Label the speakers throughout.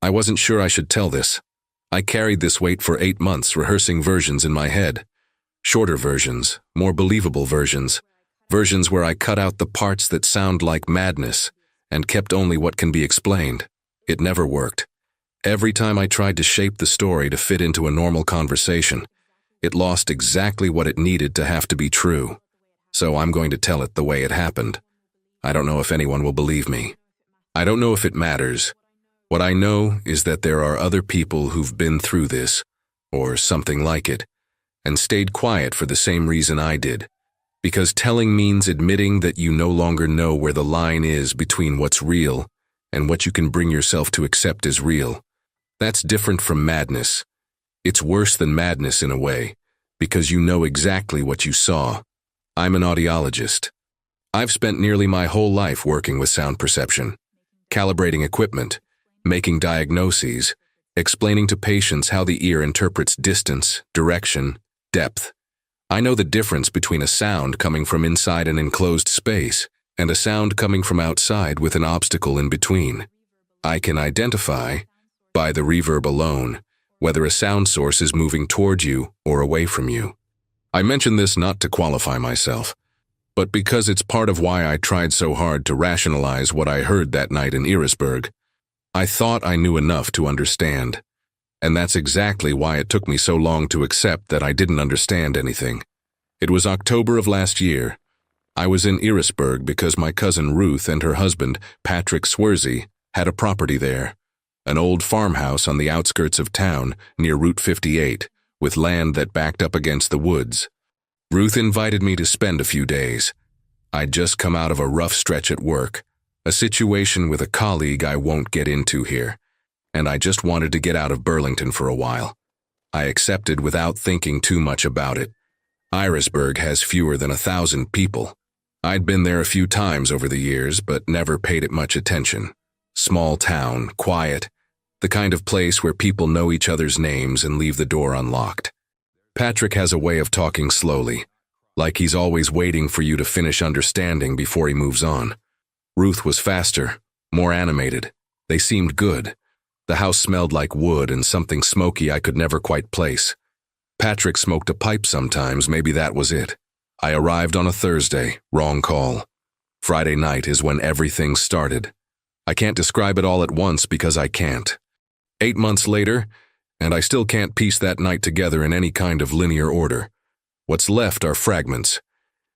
Speaker 1: I wasn't sure I should tell this. I carried this weight for 8 months, rehearsing versions in my head. Shorter versions, more believable versions. Versions where I cut out the parts that sound like madness and kept only what can be explained. It never worked. Every time I tried to shape the story to fit into a normal conversation, it lost exactly what it needed to have to be true. So I'm going to tell it the way it happened. I don't know if anyone will believe me. I don't know if it matters. What I know is that there are other people who've been through this, or something like it, and stayed quiet for the same reason I did. Because telling means admitting that you no longer know where the line is between what's real and what you can bring yourself to accept as real. That's different from madness. It's worse than madness in a way, because you know exactly what you saw. I'm an audiologist. I've spent nearly my whole life working with sound perception, calibrating equipment, making diagnoses, explaining to patients how the ear interprets distance, direction, depth. I know the difference between a sound coming from inside an enclosed space and a sound coming from outside with an obstacle in between. I can identify, by the reverb alone, whether a sound source is moving toward you or away from you. I mention this not to qualify myself, but because it's part of why I tried so hard to rationalize what I heard that night in Erisburg. I thought I knew enough to understand, and that's exactly why it took me so long to accept that I didn't understand anything. It was October of last year. I was in Erisburg because my cousin Ruth and her husband, Patrick Swersey, had a property there, an old farmhouse on the outskirts of town near Route 58, with land that backed up against the woods. Ruth invited me to spend a few days. I'd just come out of a rough stretch at work, a situation with a colleague I won't get into here, and I just wanted to get out of Burlington for a while. I accepted without thinking too much about it. Erisburg has fewer than 1,000 people. I'd been there a few times over the years, but never paid it much attention. Small town, quiet, the kind of place where people know each other's names and leave the door unlocked. Patrick has a way of talking slowly, like he's always waiting for you to finish understanding before he moves on. Ruth was faster, more animated. They seemed good. The house smelled like wood and something smoky I could never quite place. Patrick smoked a pipe sometimes, maybe that was it. I arrived on a Thursday, wrong call. Friday night is when everything started. I can't describe it all at once because I can't. 8 months later, and I still can't piece that night together in any kind of linear order. What's left are fragments,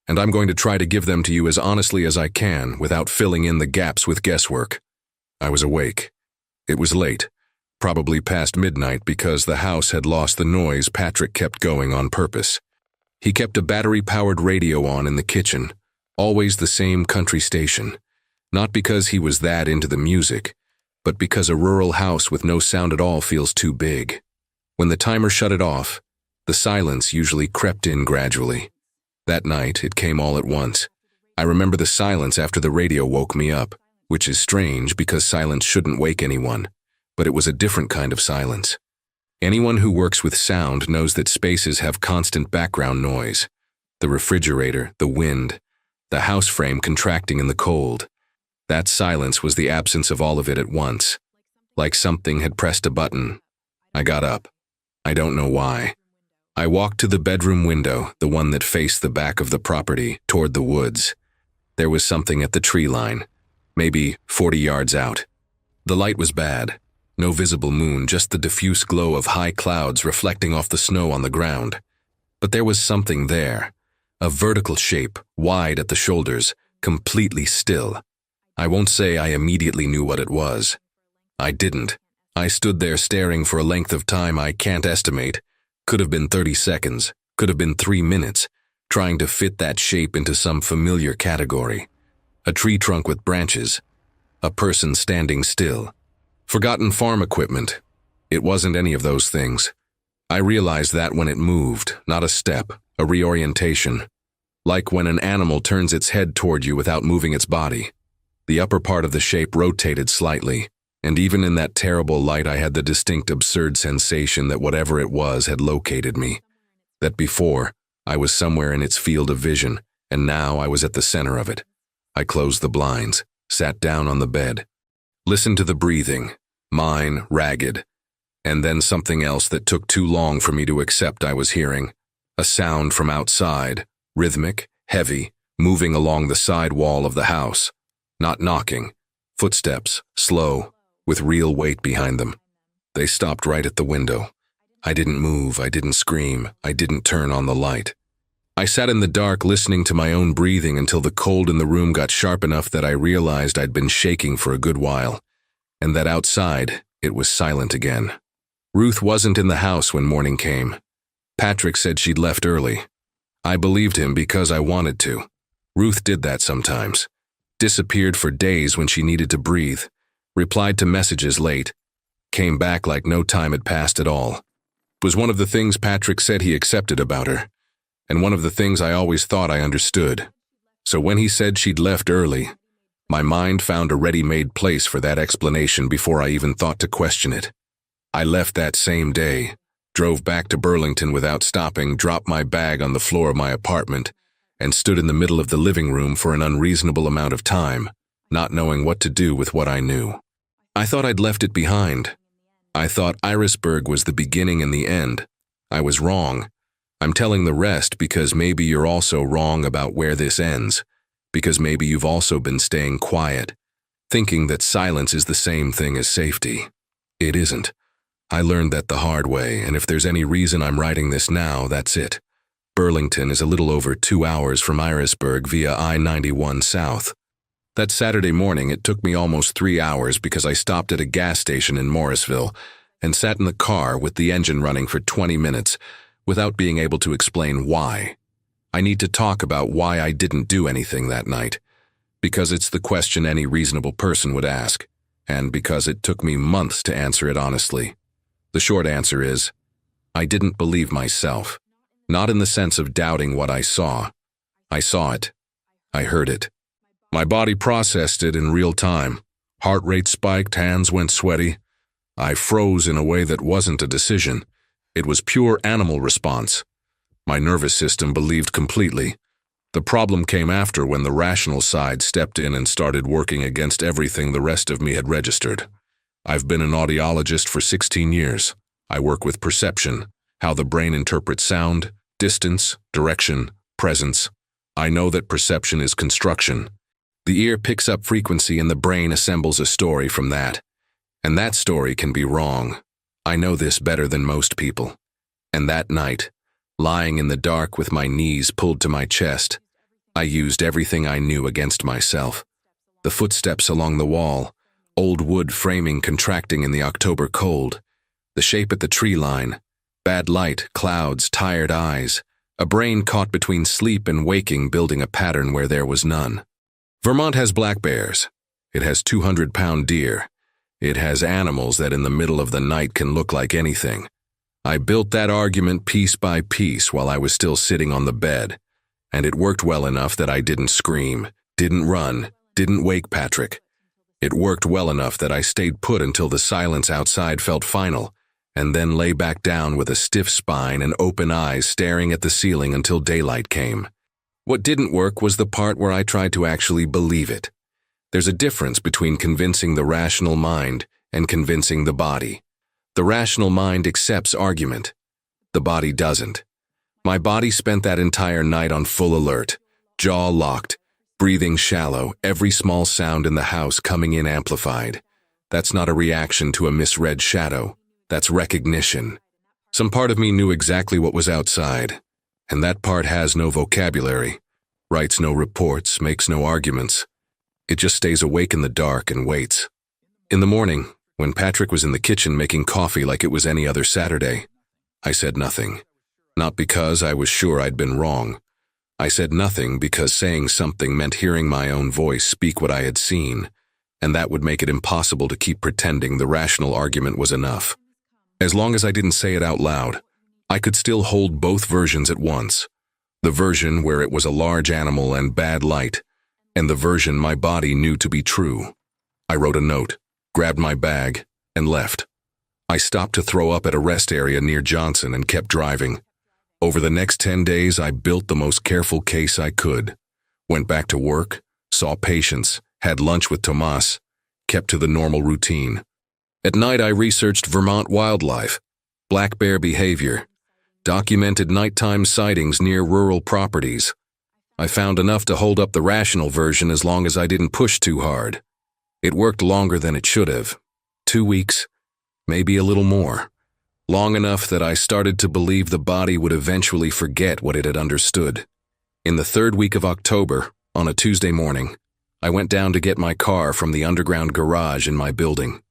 Speaker 1: and I'm going to try to give them to you as honestly as I can without filling in the gaps with guesswork. I was awake. It was late, probably past midnight because the house had lost the noise Patrick kept going on purpose. He kept a battery-powered radio on in the kitchen, always the same country station, not because he was that into the music, but because a rural house with no sound at all feels too big. When the timer shut it off, the silence usually crept in gradually. That night, it came all at once. I remember the silence after the radio woke me up, which is strange because silence shouldn't wake anyone, but it was a different kind of silence. Anyone who works with sound knows that spaces have constant background noise. The refrigerator, the wind, the house frame contracting in the cold. That silence was the absence of all of it at once, like something had pressed a button. I got up. I don't know why. I walked to the bedroom window, the one that faced the back of the property, toward the woods. There was something at the tree line, maybe 40 yards out. The light was bad. No visible moon, just the diffuse glow of high clouds reflecting off the snow on the ground. But there was something there, a vertical shape, wide at the shoulders, completely still. I won't say I immediately knew what it was. I didn't. I stood there staring for a length of time I can't estimate. Could have been 30 seconds, could have been 3 minutes, trying to fit that shape into some familiar category. A tree trunk with branches. A person standing still. Forgotten farm equipment. It wasn't any of those things. I realized that when it moved, not a step, a reorientation. Like when an animal turns its head toward you without moving its body. The upper part of the shape rotated slightly, and even in that terrible light I had the distinct absurd sensation that whatever it was had located me. That before, I was somewhere in its field of vision, and now I was at the center of it. I closed the blinds, sat down on the bed, listened to the breathing, mine, ragged. And then something else that took too long for me to accept I was hearing. A sound from outside, rhythmic, heavy, moving along the side wall of the house. Not knocking. Footsteps, slow, with real weight behind them. They stopped right at the window. I didn't move, I didn't scream, I didn't turn on the light. I sat in the dark listening to my own breathing until the cold in the room got sharp enough that I realized I'd been shaking for a good while, and that outside it was silent again. Ruth wasn't in the house when morning came. Patrick said she'd left early. I believed him because I wanted to. Ruth did that sometimes. Disappeared for days when she needed to breathe. Replied to messages late. Came back like no time had passed at all. It was one of the things Patrick said he accepted about her, and one of the things I always thought I understood. So when he said she'd left early, my mind found a ready-made place for that explanation before I even thought to question it. I left that same day, drove back to Burlington without stopping, dropped my bag on the floor of my apartment, and stood in the middle of the living room for an unreasonable amount of time, not knowing what to do with what I knew. I thought I'd left it behind. I thought Irisburg was the beginning and the end. I was wrong. I'm telling the rest because maybe you're also wrong about where this ends, because maybe you've also been staying quiet, thinking that silence is the same thing as safety. It isn't. I learned that the hard way, and if there's any reason I'm writing this now, that's it. Burlington is a little over 2 hours from Irisburg via I-91 South. That Saturday morning, it took me almost 3 hours because I stopped at a gas station in Morrisville and sat in the car with the engine running for 20 minutes without being able to explain why. I need to talk about why I didn't do anything that night, because it's the question any reasonable person would ask, and because it took me months to answer it honestly. The short answer is, I didn't believe myself. Not in the sense of doubting what I saw. I saw it. I heard it. My body processed it in real time. Heart rate spiked, hands went sweaty. I froze in a way that wasn't a decision. It was pure animal response. My nervous system believed completely. The problem came after when the rational side stepped in and started working against everything the rest of me had registered. I've been an audiologist for 16 years. I work with perception, how the brain interprets sound, distance, direction, presence. I know that perception is construction. The ear picks up frequency and the brain assembles a story from that. And that story can be wrong. I know this better than most people. And that night, lying in the dark with my knees pulled to my chest, I used everything I knew against myself. The footsteps along the wall, old wood framing contracting in the October cold, the shape at the tree line, bad light, clouds, tired eyes, a brain caught between sleep and waking building a pattern where there was none. Vermont has black bears. It has 200-pound deer. It has animals that in the middle of the night can look like anything. I built that argument piece by piece while I was still sitting on the bed, and it worked well enough that I didn't scream, didn't run, didn't wake Patrick. It worked well enough that I stayed put until the silence outside felt final, and then lay back down with a stiff spine and open eyes staring at the ceiling until daylight came. What didn't work was the part where I tried to actually believe it. There's a difference between convincing the rational mind and convincing the body. The rational mind accepts argument. The body doesn't. My body spent that entire night on full alert, jaw locked, breathing shallow, every small sound in the house coming in amplified. That's not a reaction to a misread shadow. That's recognition. Some part of me knew exactly what was outside, and that part has no vocabulary, writes no reports, makes no arguments. It just stays awake in the dark and waits. In the morning, when Patrick was in the kitchen making coffee like it was any other Saturday, I said nothing. Not because I was sure I'd been wrong. I said nothing because saying something meant hearing my own voice speak what I had seen, and that would make it impossible to keep pretending the rational argument was enough. As long as I didn't say it out loud, I could still hold both versions at once. The version where it was a large animal and bad light, and the version my body knew to be true. I wrote a note, grabbed my bag, and left. I stopped to throw up at a rest area near Johnson and kept driving. Over the next 10 days, I built the most careful case I could. Went back to work, saw patients, had lunch with Tomas, kept to the normal routine. At night, I researched Vermont wildlife, black bear behavior, documented nighttime sightings near rural properties. I found enough to hold up the rational version as long as I didn't push too hard. It worked longer than it should have. 2 weeks, maybe a little more. Long enough that I started to believe the body would eventually forget what it had understood. In the 3rd week of October, on a Tuesday morning, I went down to get my car from the underground garage in my building.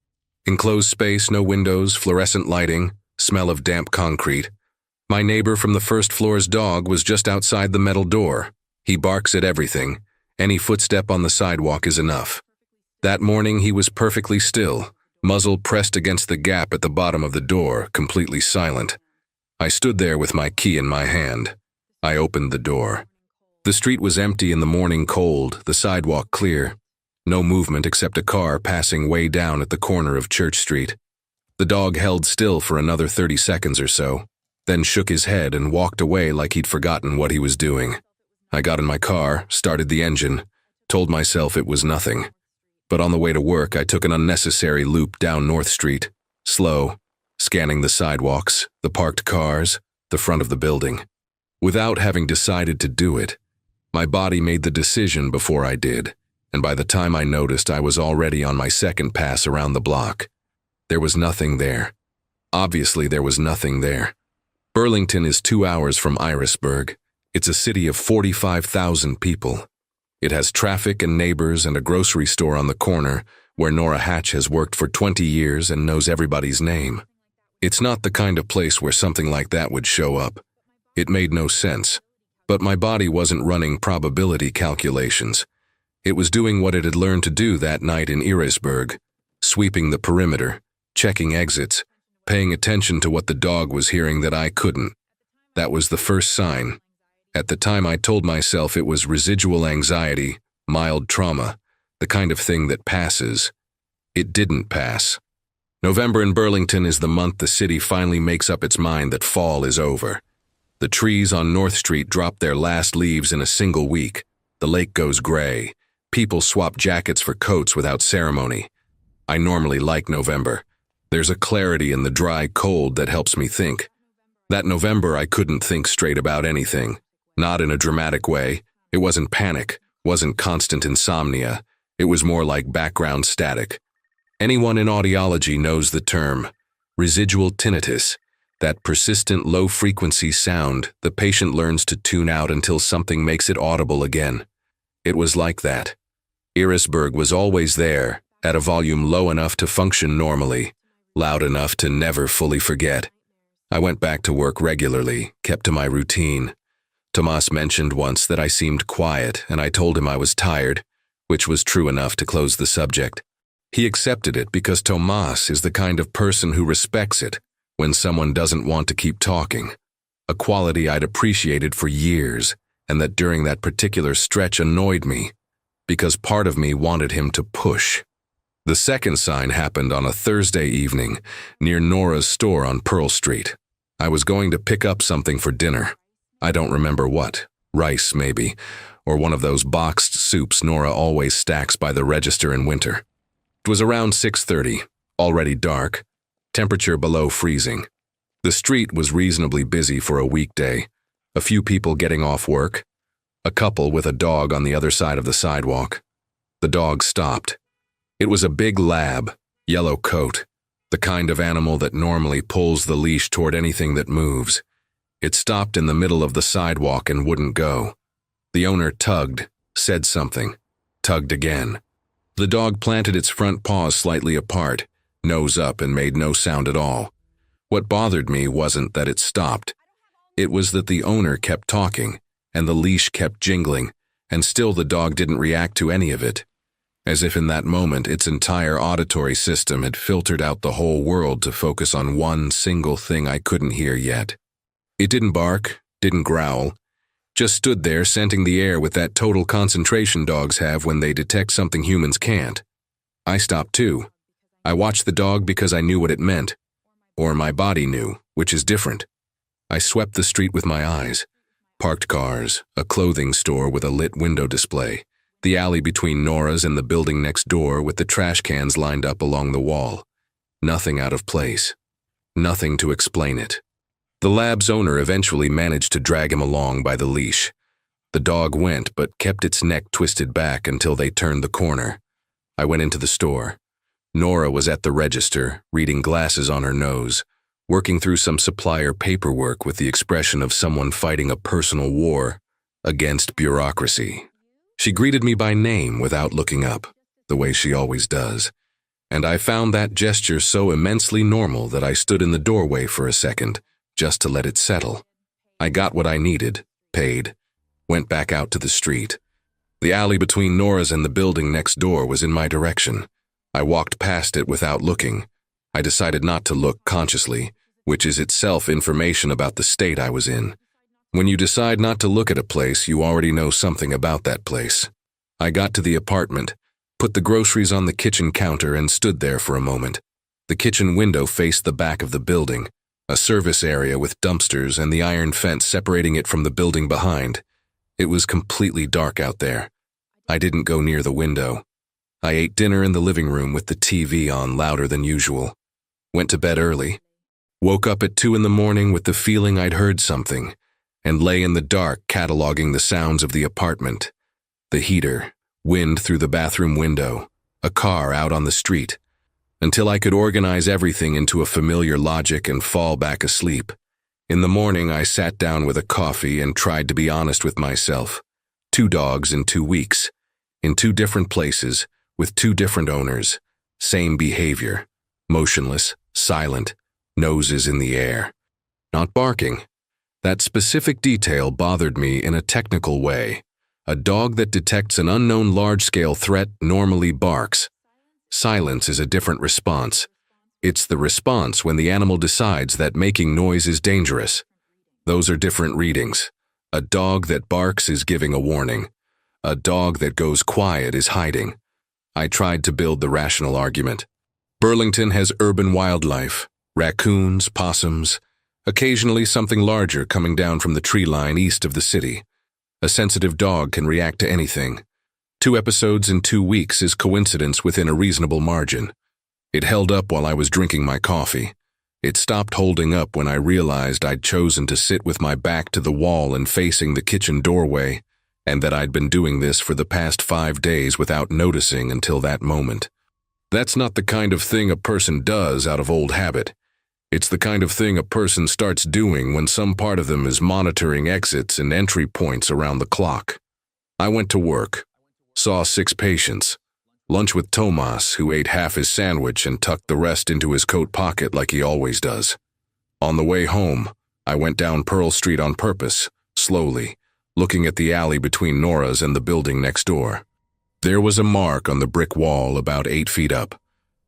Speaker 1: Enclosed space, no windows, fluorescent lighting, smell of damp concrete. My neighbor from the first floor's dog was just outside the metal door. He barks at everything. Any footstep on the sidewalk is enough. That morning he was perfectly still, muzzle pressed against the gap at the bottom of the door, completely silent. I stood there with my key in my hand. I opened the door. The street was empty in the morning cold, the sidewalk clear. No movement except a car passing way down at the corner of Church Street. The dog held still for another 30 seconds or so, then shook his head and walked away like he'd forgotten what he was doing. I got in my car, started the engine, told myself it was nothing. But on the way to work, I took an unnecessary loop down North Street, slow, scanning the sidewalks, the parked cars, the front of the building. Without having decided to do it, my body made the decision before I did, and by the time I noticed, I was already on my second pass around the block. There was nothing there. Obviously, there was nothing there. Burlington is 2 hours from Irisburg. It's a city of 45,000 people. It has traffic and neighbors and a grocery store on the corner where Nora Hatch has worked for 20 years and knows everybody's name. It's not the kind of place where something like that would show up. It made no sense. But my body wasn't running probability calculations. It was doing what it had learned to do that night in Irisburg, sweeping the perimeter, checking exits, paying attention to what the dog was hearing that I couldn't. That was the first sign. At the time, I told myself it was residual anxiety, mild trauma, the kind of thing that passes. It didn't pass. November in Burlington is the month the city finally makes up its mind that fall is over. The trees on North Street drop their last leaves in a single week. The lake goes gray. People swap jackets for coats without ceremony. I normally like November. There's a clarity in the dry cold that helps me think. That November, I couldn't think straight about anything. Not in a dramatic way. It wasn't panic, wasn't constant insomnia. It was more like background static. Anyone in audiology knows the term. Residual tinnitus. That persistent low-frequency sound the patient learns to tune out until something makes it audible again. It was like that. Irisburg was always there, at a volume low enough to function normally, loud enough to never fully forget. I went back to work regularly, kept to my routine. Tomas mentioned once that I seemed quiet, and I told him I was tired, which was true enough to close the subject. He accepted it because Tomas is the kind of person who respects it when someone doesn't want to keep talking, a quality I'd appreciated for years, and that during that particular stretch annoyed me, because part of me wanted him to push. The second sign happened on a Thursday evening near Nora's store on Pearl Street. I was going to pick up something for dinner. I don't remember what, rice maybe, or one of those boxed soups Nora always stacks by the register in winter. It was around 6:30, already dark, temperature below freezing. The street was reasonably busy for a weekday, a few people getting off work, a couple with a dog on the other side of the sidewalk. The dog stopped. It was a big lab, yellow coat, the kind of animal that normally pulls the leash toward anything that moves. It stopped in the middle of the sidewalk and wouldn't go. The owner tugged, said something, tugged again. The dog planted its front paws slightly apart, nose up, and made no sound at all. What bothered me wasn't that it stopped. It was that the owner kept talking, and the leash kept jingling, and still the dog didn't react to any of it. As if in that moment its entire auditory system had filtered out the whole world to focus on one single thing I couldn't hear yet. It didn't bark, didn't growl, just stood there scenting the air with that total concentration dogs have when they detect something humans can't. I stopped too. I watched the dog because I knew what it meant. Or my body knew, which is different. I swept the street with my eyes. Parked cars, a clothing store with a lit window display, the alley between Nora's and the building next door with the trash cans lined up along the wall. Nothing out of place. Nothing to explain it. The lab's owner eventually managed to drag him along by the leash. The dog went, but kept its neck twisted back until they turned the corner. I went into the store. Nora was at the register, reading glasses on her nose, working through some supplier paperwork with the expression of someone fighting a personal war against bureaucracy. She greeted me by name without looking up, the way she always does, and I found that gesture so immensely normal that I stood in the doorway for a second, just to let it settle. I got what I needed, paid, went back out to the street. The alley between Nora's and the building next door was in my direction. I walked past it without looking. I decided not to look consciously, which is itself information about the state I was in. When you decide not to look at a place, you already know something about that place. I got to the apartment, put the groceries on the kitchen counter, and stood there for a moment. The kitchen window faced the back of the building, a service area with dumpsters and the iron fence separating it from the building behind. It was completely dark out there. I didn't go near the window. I ate dinner in the living room with the TV on louder than usual. Went to bed early. Woke up at 2 in the morning with the feeling I'd heard something, and lay in the dark cataloging the sounds of the apartment. The heater, wind through the bathroom window, a car out on the street, until I could organize everything into a familiar logic and fall back asleep. In the morning, I sat down with a coffee and tried to be honest with myself. 2 dogs in 2 weeks, in 2 different places, with 2 different owners, same behavior, motionless, silent, noses in the air, not barking. That specific detail bothered me in a technical way. A dog that detects an unknown large-scale threat normally barks. Silence is a different response. It's the response when the animal decides that making noise is dangerous. Those are different readings. A dog that barks is giving a warning. A dog that goes quiet is hiding. I tried to build the rational argument. Burlington has urban wildlife, raccoons, possums, occasionally something larger coming down from the tree line east of the city. A sensitive dog can react to anything. 2 episodes in 2 weeks is coincidence within a reasonable margin. It held up while I was drinking my coffee. It stopped holding up when I realized I'd chosen to sit with my back to the wall and facing the kitchen doorway, and that I'd been doing this for the past 5 days without noticing until that moment. That's not the kind of thing a person does out of old habit. It's the kind of thing a person starts doing when some part of them is monitoring exits and entry points around the clock. I went to work, saw 6 patients, lunch with Tomas, who ate half his sandwich and tucked the rest into his coat pocket like he always does. On the way home, I went down Pearl Street on purpose, slowly, looking at the alley between Nora's and the building next door. There was a mark on the brick wall about 8 feet up.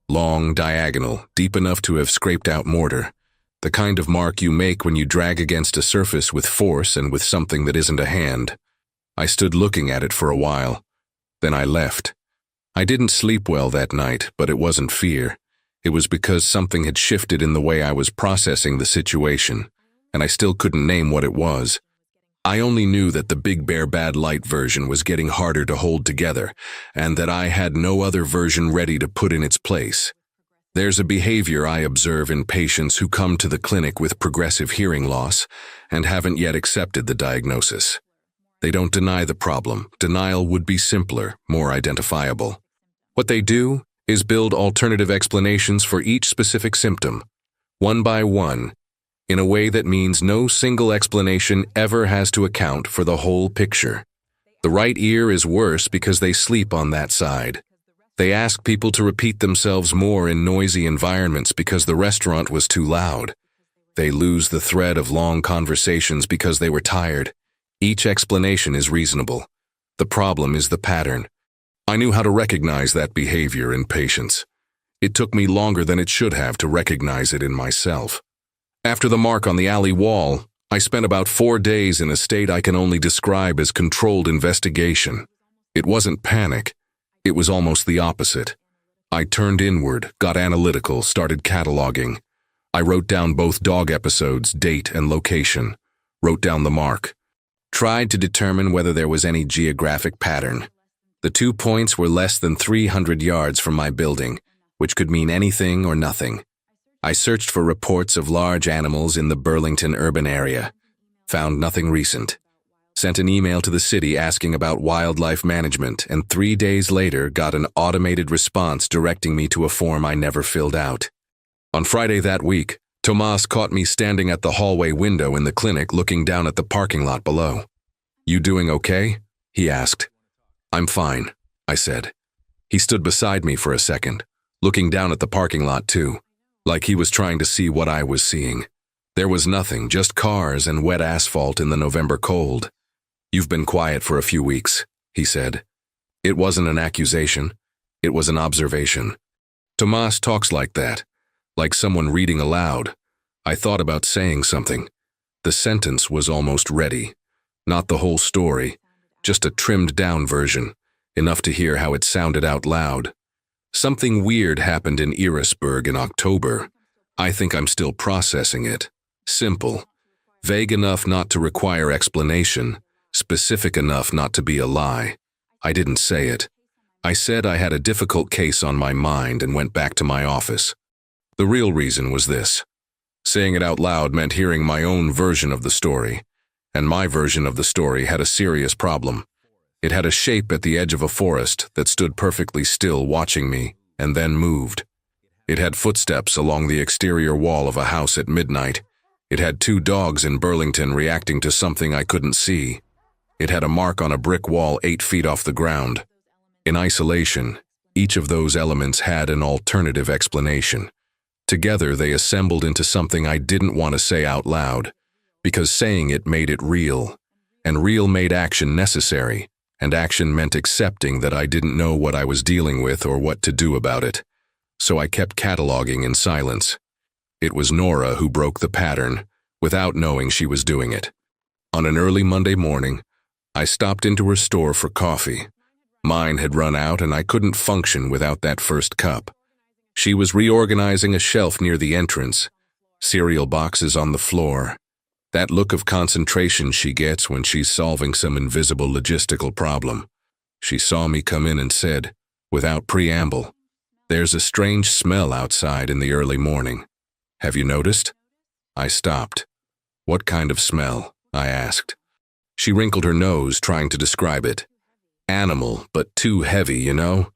Speaker 1: Long, diagonal, deep enough to have scraped out mortar. The kind of mark you make when you drag against a surface with force and with something that isn't a hand. I stood looking at it for a while. Then I left. I didn't sleep well that night, but it wasn't fear. It was because something had shifted in the way I was processing the situation, and I still couldn't name what it was. I only knew that the Big Bear Bad Light version was getting harder to hold together, and that I had no other version ready to put in its place. There's a behavior I observe in patients who come to the clinic with progressive hearing loss and haven't yet accepted the diagnosis. They don't deny the problem. Denial would be simpler, more identifiable. What they do is build alternative explanations for each specific symptom, one by one, in a way that means no single explanation ever has to account for the whole picture. The right ear is worse because they sleep on that side. They ask people to repeat themselves more in noisy environments because the restaurant was too loud. They lose the thread of long conversations because they were tired. Each explanation is reasonable. The problem is the pattern. I knew how to recognize that behavior in patients. It took me longer than it should have to recognize it in myself. After the mark on the alley wall, I spent about 4 days in a state I can only describe as controlled investigation. It wasn't panic. It was almost the opposite. I turned inward, got analytical, started cataloging. I wrote down both dog episodes, date and location. Wrote down the mark. Tried to determine whether there was any geographic pattern. The 2 points were less than 300 yards from my building, which could mean anything or nothing. I searched for reports of large animals in the Burlington urban area. Found nothing recent. Sent an email to the city asking about wildlife management, and 3 days later got an automated response directing me to a form I never filled out. On Friday that week, Tomas caught me standing at the hallway window in the clinic looking down at the parking lot below. "You doing okay?" he asked. "I'm fine," I said. He stood beside me for a second, looking down at the parking lot too, like he was trying to see what I was seeing. There was nothing, just cars and wet asphalt in the November cold. "You've been quiet for a few weeks," he said. It wasn't an accusation. It was an observation. Tomas talks like that, like someone reading aloud. I thought about saying something. The sentence was almost ready. Not the whole story, just a trimmed-down version, enough to hear how it sounded out loud. Something weird happened in Erisburg in October. I think I'm still processing it. Simple. Vague enough not to require explanation. Specific enough not to be a lie. I didn't say it. I said I had a difficult case on my mind and went back to my office. The real reason was this. Saying it out loud meant hearing my own version of the story, and my version of the story had a serious problem. It had a shape at the edge of a forest that stood perfectly still watching me and then moved. It had footsteps along the exterior wall of a house at midnight. It had 2 dogs in Burlington reacting to something I couldn't see. It had a mark on a brick wall 8 feet off the ground. In isolation, each of those elements had an alternative explanation. Together, they assembled into something I didn't want to say out loud, because saying it made it real, and real made action necessary, and action meant accepting that I didn't know what I was dealing with or what to do about it. So I kept cataloging in silence. It was Nora who broke the pattern, without knowing she was doing it. On an early Monday morning, I stopped into her store for coffee. Mine had run out and I couldn't function without that first cup. She was reorganizing a shelf near the entrance, cereal boxes on the floor. That look of concentration she gets when she's solving some invisible logistical problem. She saw me come in and said, without preamble, "There's a strange smell outside in the early morning. Have you noticed?" I stopped. "What kind of smell?" I asked. She wrinkled her nose, trying to describe it. "Animal, but too heavy, you know?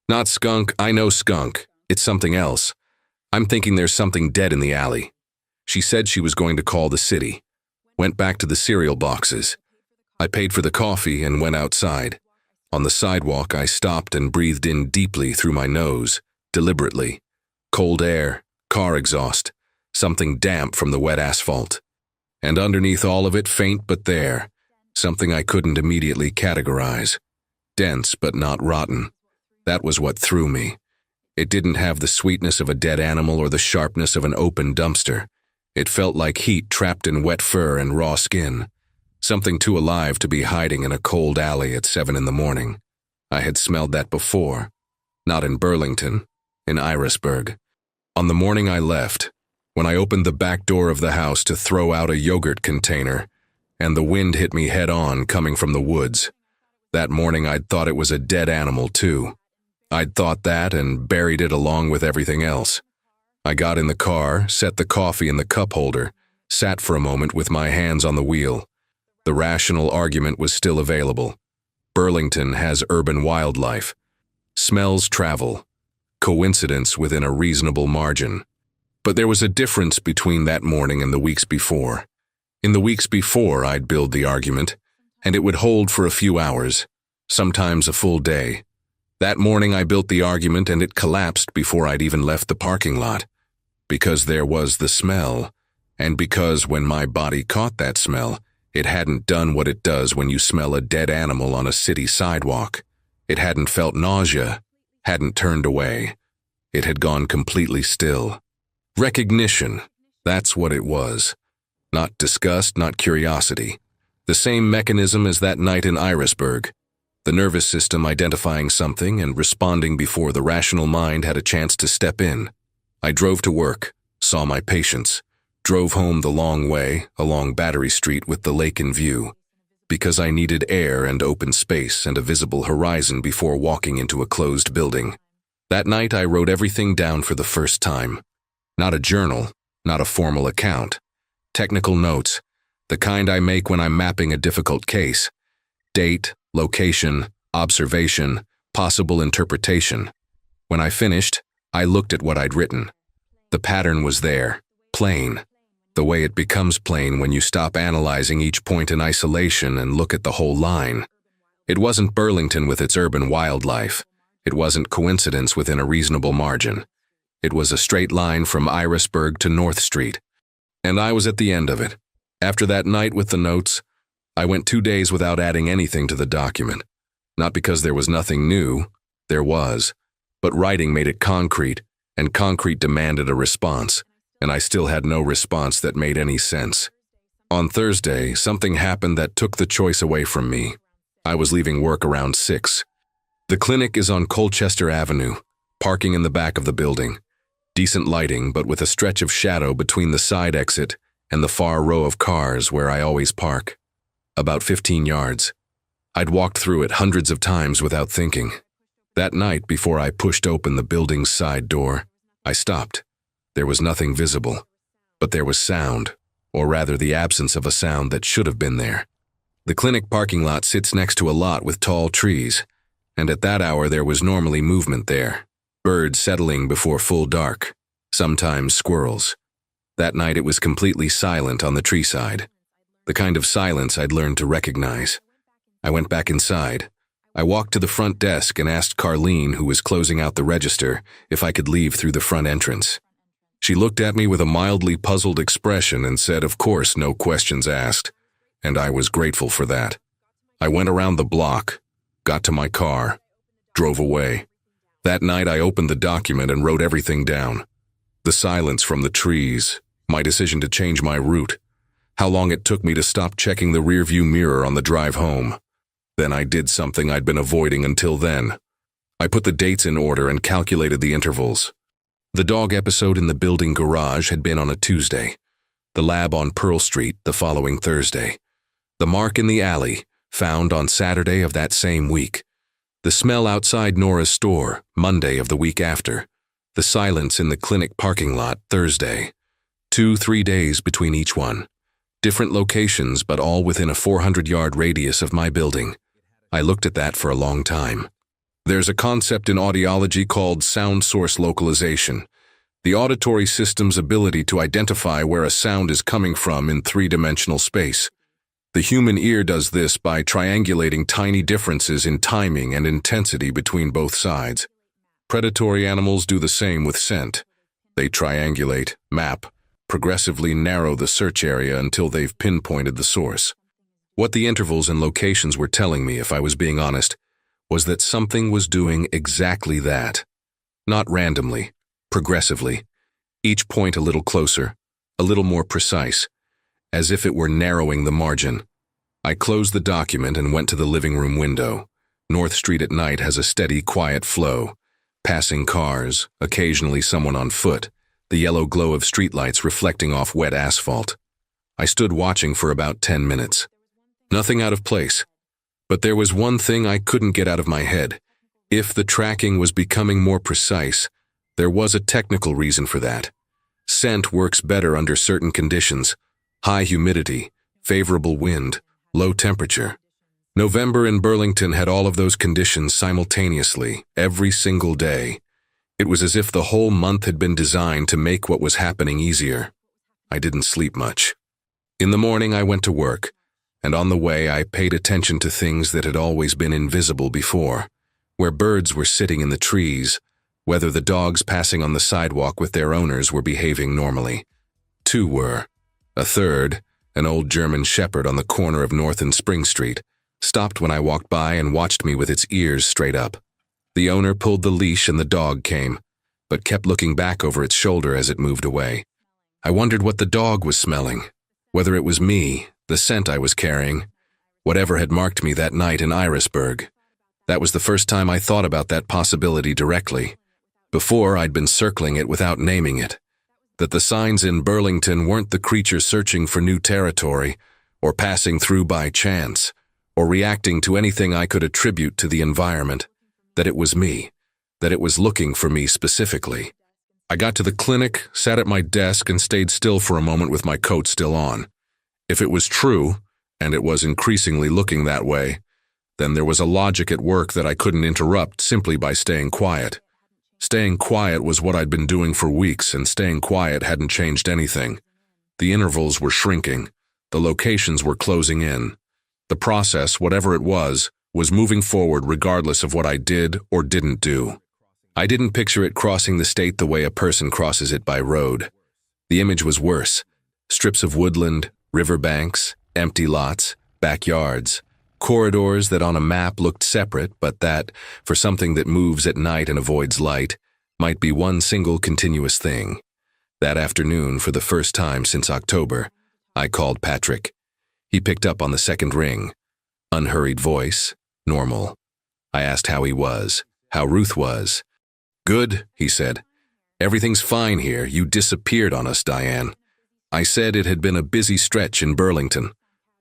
Speaker 1: Not skunk, I know skunk. It's something else. I'm thinking there's something dead in the alley." She said she was going to call the city. Went back to the cereal boxes. I paid for the coffee and went outside. On the sidewalk, I stopped and breathed in deeply through my nose, deliberately. Cold air, car exhaust, something damp from the wet asphalt. And underneath all of it, faint but there, something I couldn't immediately categorize. Dense but not rotten. That was what threw me. It didn't have the sweetness of a dead animal or the sharpness of an open dumpster. It felt like heat trapped in wet fur and raw skin. Something too alive to be hiding in a cold alley at 7 in the morning. I had smelled that before. Not in Burlington, in Erisburg. On the morning I left, when I opened the back door of the house to throw out a yogurt container, and the wind hit me head-on coming from the woods. That morning I'd thought it was a dead animal too. I'd thought that and buried it along with everything else. I got in the car, set the coffee in the cup holder, sat for a moment with my hands on the wheel. The rational argument was still available. Burlington has urban wildlife. Smells travel. Coincidence within a reasonable margin. But there was a difference between that morning and the weeks before. In the weeks before, I'd build the argument, and it would hold for a few hours, sometimes a full day. That morning I built the argument and it collapsed before I'd even left the parking lot. Because there was the smell, and because when my body caught that smell, it hadn't done what it does when you smell a dead animal on a city sidewalk. It hadn't felt nausea, hadn't turned away. It had gone completely still. Recognition, that's what it was. Not disgust, not curiosity. The same mechanism as that night in Erisburg. The nervous system identifying something and responding before the rational mind had a chance to step in. I drove to work, saw my patients, drove home the long way, along Battery Street with the lake in view, because I needed air and open space and a visible horizon before walking into a closed building. That night I wrote everything down for the first time. Not a journal, not a formal account. Technical notes, the kind I make when I'm mapping a difficult case. Date, location, observation, possible interpretation. When I finished, I looked at what I'd written. The pattern was there, plain. The way it becomes plain when you stop analyzing each point in isolation and look at the whole line. It wasn't Burlington with its urban wildlife. It wasn't coincidence within a reasonable margin. It was a straight line from Irisburg to North Street. And I was at the end of it. After that night with the notes, I went 2 days without adding anything to the document. Not because there was nothing new, there was, but writing made it concrete, and concrete demanded a response, and I still had no response that made any sense. On Thursday, something happened that took the choice away from me. I was leaving work around 6. The clinic is on Colchester Avenue, parking in the back of the building. Decent lighting, but with a stretch of shadow between the side exit and the far row of cars where I always park. About 15 yards. I'd walked through it hundreds of times without thinking. That night, before I pushed open the building's side door, I stopped. There was nothing visible, but there was sound, or rather the absence of a sound that should have been there. The clinic parking lot sits next to a lot with tall trees, and at that hour there was normally movement there. Birds settling before full dark, sometimes squirrels. That night it was completely silent on the tree side. The kind of silence I'd learned to recognize. I went back inside. I walked to the front desk and asked Carlene, who was closing out the register, if I could leave through the front entrance. She looked at me with a mildly puzzled expression and said, of course, no questions asked, and I was grateful for that. I went around the block, got to my car, drove away. That night I opened the document and wrote everything down. The silence from the trees, my decision to change my route, how long it took me to stop checking the rearview mirror on the drive home. Then I did something I'd been avoiding until then. I put the dates in order and calculated the intervals. The dog episode in the building garage had been on a Tuesday. The lab on Pearl Street the following Thursday. The mark in the alley, found on Saturday of that same week. The smell outside Nora's store, Monday of the week after. The silence in the clinic parking lot, Thursday. 2-3 days between each one. Different locations, but all within a 400-yard radius of my building. I looked at that for a long time. There's a concept in audiology called sound source localization, the auditory system's ability to identify where a sound is coming from in three-dimensional space. The human ear does this by triangulating tiny differences in timing and intensity between both sides. Predatory animals do the same with scent. They triangulate, map, progressively narrow the search area until they've pinpointed the source. What the intervals and locations were telling me, if I was being honest, was that something was doing exactly that. Not randomly, progressively. Each point a little closer, a little more precise, as if it were narrowing the margin. I closed the document and went to the living room window. North Street at night has a steady, quiet flow. Passing cars, occasionally someone on foot, the yellow glow of streetlights reflecting off wet asphalt. I stood watching for about 10 minutes. Nothing out of place. But there was one thing I couldn't get out of my head. If the tracking was becoming more precise, there was a technical reason for that. Scent works better under certain conditions. High humidity, favorable wind, low temperature. November in Burlington had all of those conditions simultaneously, every single day. It was as if the whole month had been designed to make what was happening easier. I didn't sleep much. In the morning I went to work, and on the way I paid attention to things that had always been invisible before, where birds were sitting in the trees, whether the dogs passing on the sidewalk with their owners were behaving normally. 2 were. A third, an old German shepherd on the corner of North and Spring Street, stopped when I walked by and watched me with its ears straight up. The owner pulled the leash and the dog came, but kept looking back over its shoulder as it moved away. I wondered what the dog was smelling, whether it was me, the scent I was carrying, whatever had marked me that night in Irisburg. That was the first time I thought about that possibility directly. Before, I'd been circling it without naming it. That the signs in Burlington weren't the creature searching for new territory, or passing through by chance, or reacting to anything I could attribute to the environment. That it was me, that it was looking for me specifically. I got to the clinic, sat at my desk, and stayed still for a moment with my coat still on. If it was true, and it was increasingly looking that way, then there was a logic at work that I couldn't interrupt simply by staying quiet. Staying quiet was what I'd been doing for weeks, and staying quiet hadn't changed anything. The intervals were shrinking. The locations were closing in. The process, whatever it was moving forward regardless of what I did or didn't do. I didn't picture it crossing the state the way a person crosses it by road. The image was worse. Strips of woodland, riverbanks, empty lots, backyards, corridors that on a map looked separate, but that, for something that moves at night and avoids light, might be one single continuous thing. That afternoon, for the first time since October, I called Patrick. He picked up on the second ring. Unhurried voice, normal. I asked how he was, how Ruth was. "Good," he said. "Everything's fine here. You disappeared on us, Diane." I said it had been a busy stretch in Burlington.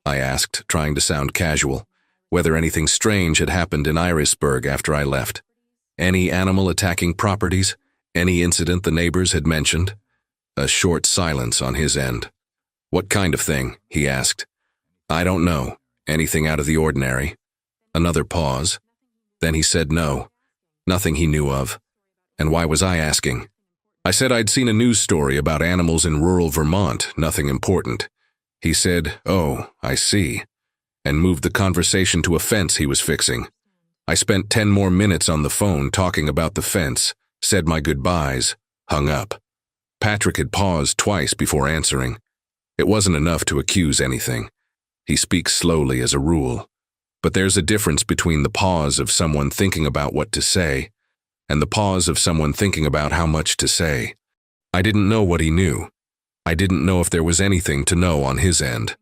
Speaker 1: I asked, trying to sound casual, whether anything strange had happened in Irisburg after I left. Any animal attacking properties? Any incident the neighbors had mentioned? A short silence on his end. "What kind of thing?" he asked. "I don't know. Anything out of the ordinary." Another pause. Then he said no. Nothing he knew of. And why was I asking? I said I'd seen a news story about animals in rural Vermont, nothing important. He said, "Oh, I see," and moved the conversation to a fence he was fixing. I spent 10 more minutes on the phone talking about the fence, said my goodbyes, hung up. Patrick had paused twice before answering. It wasn't enough to accuse anything. He speaks slowly as a rule. But there's a difference between the pause of someone thinking about what to say and the pause of someone thinking about how much to say. I didn't know what he knew. I didn't know if there was anything to know on his end.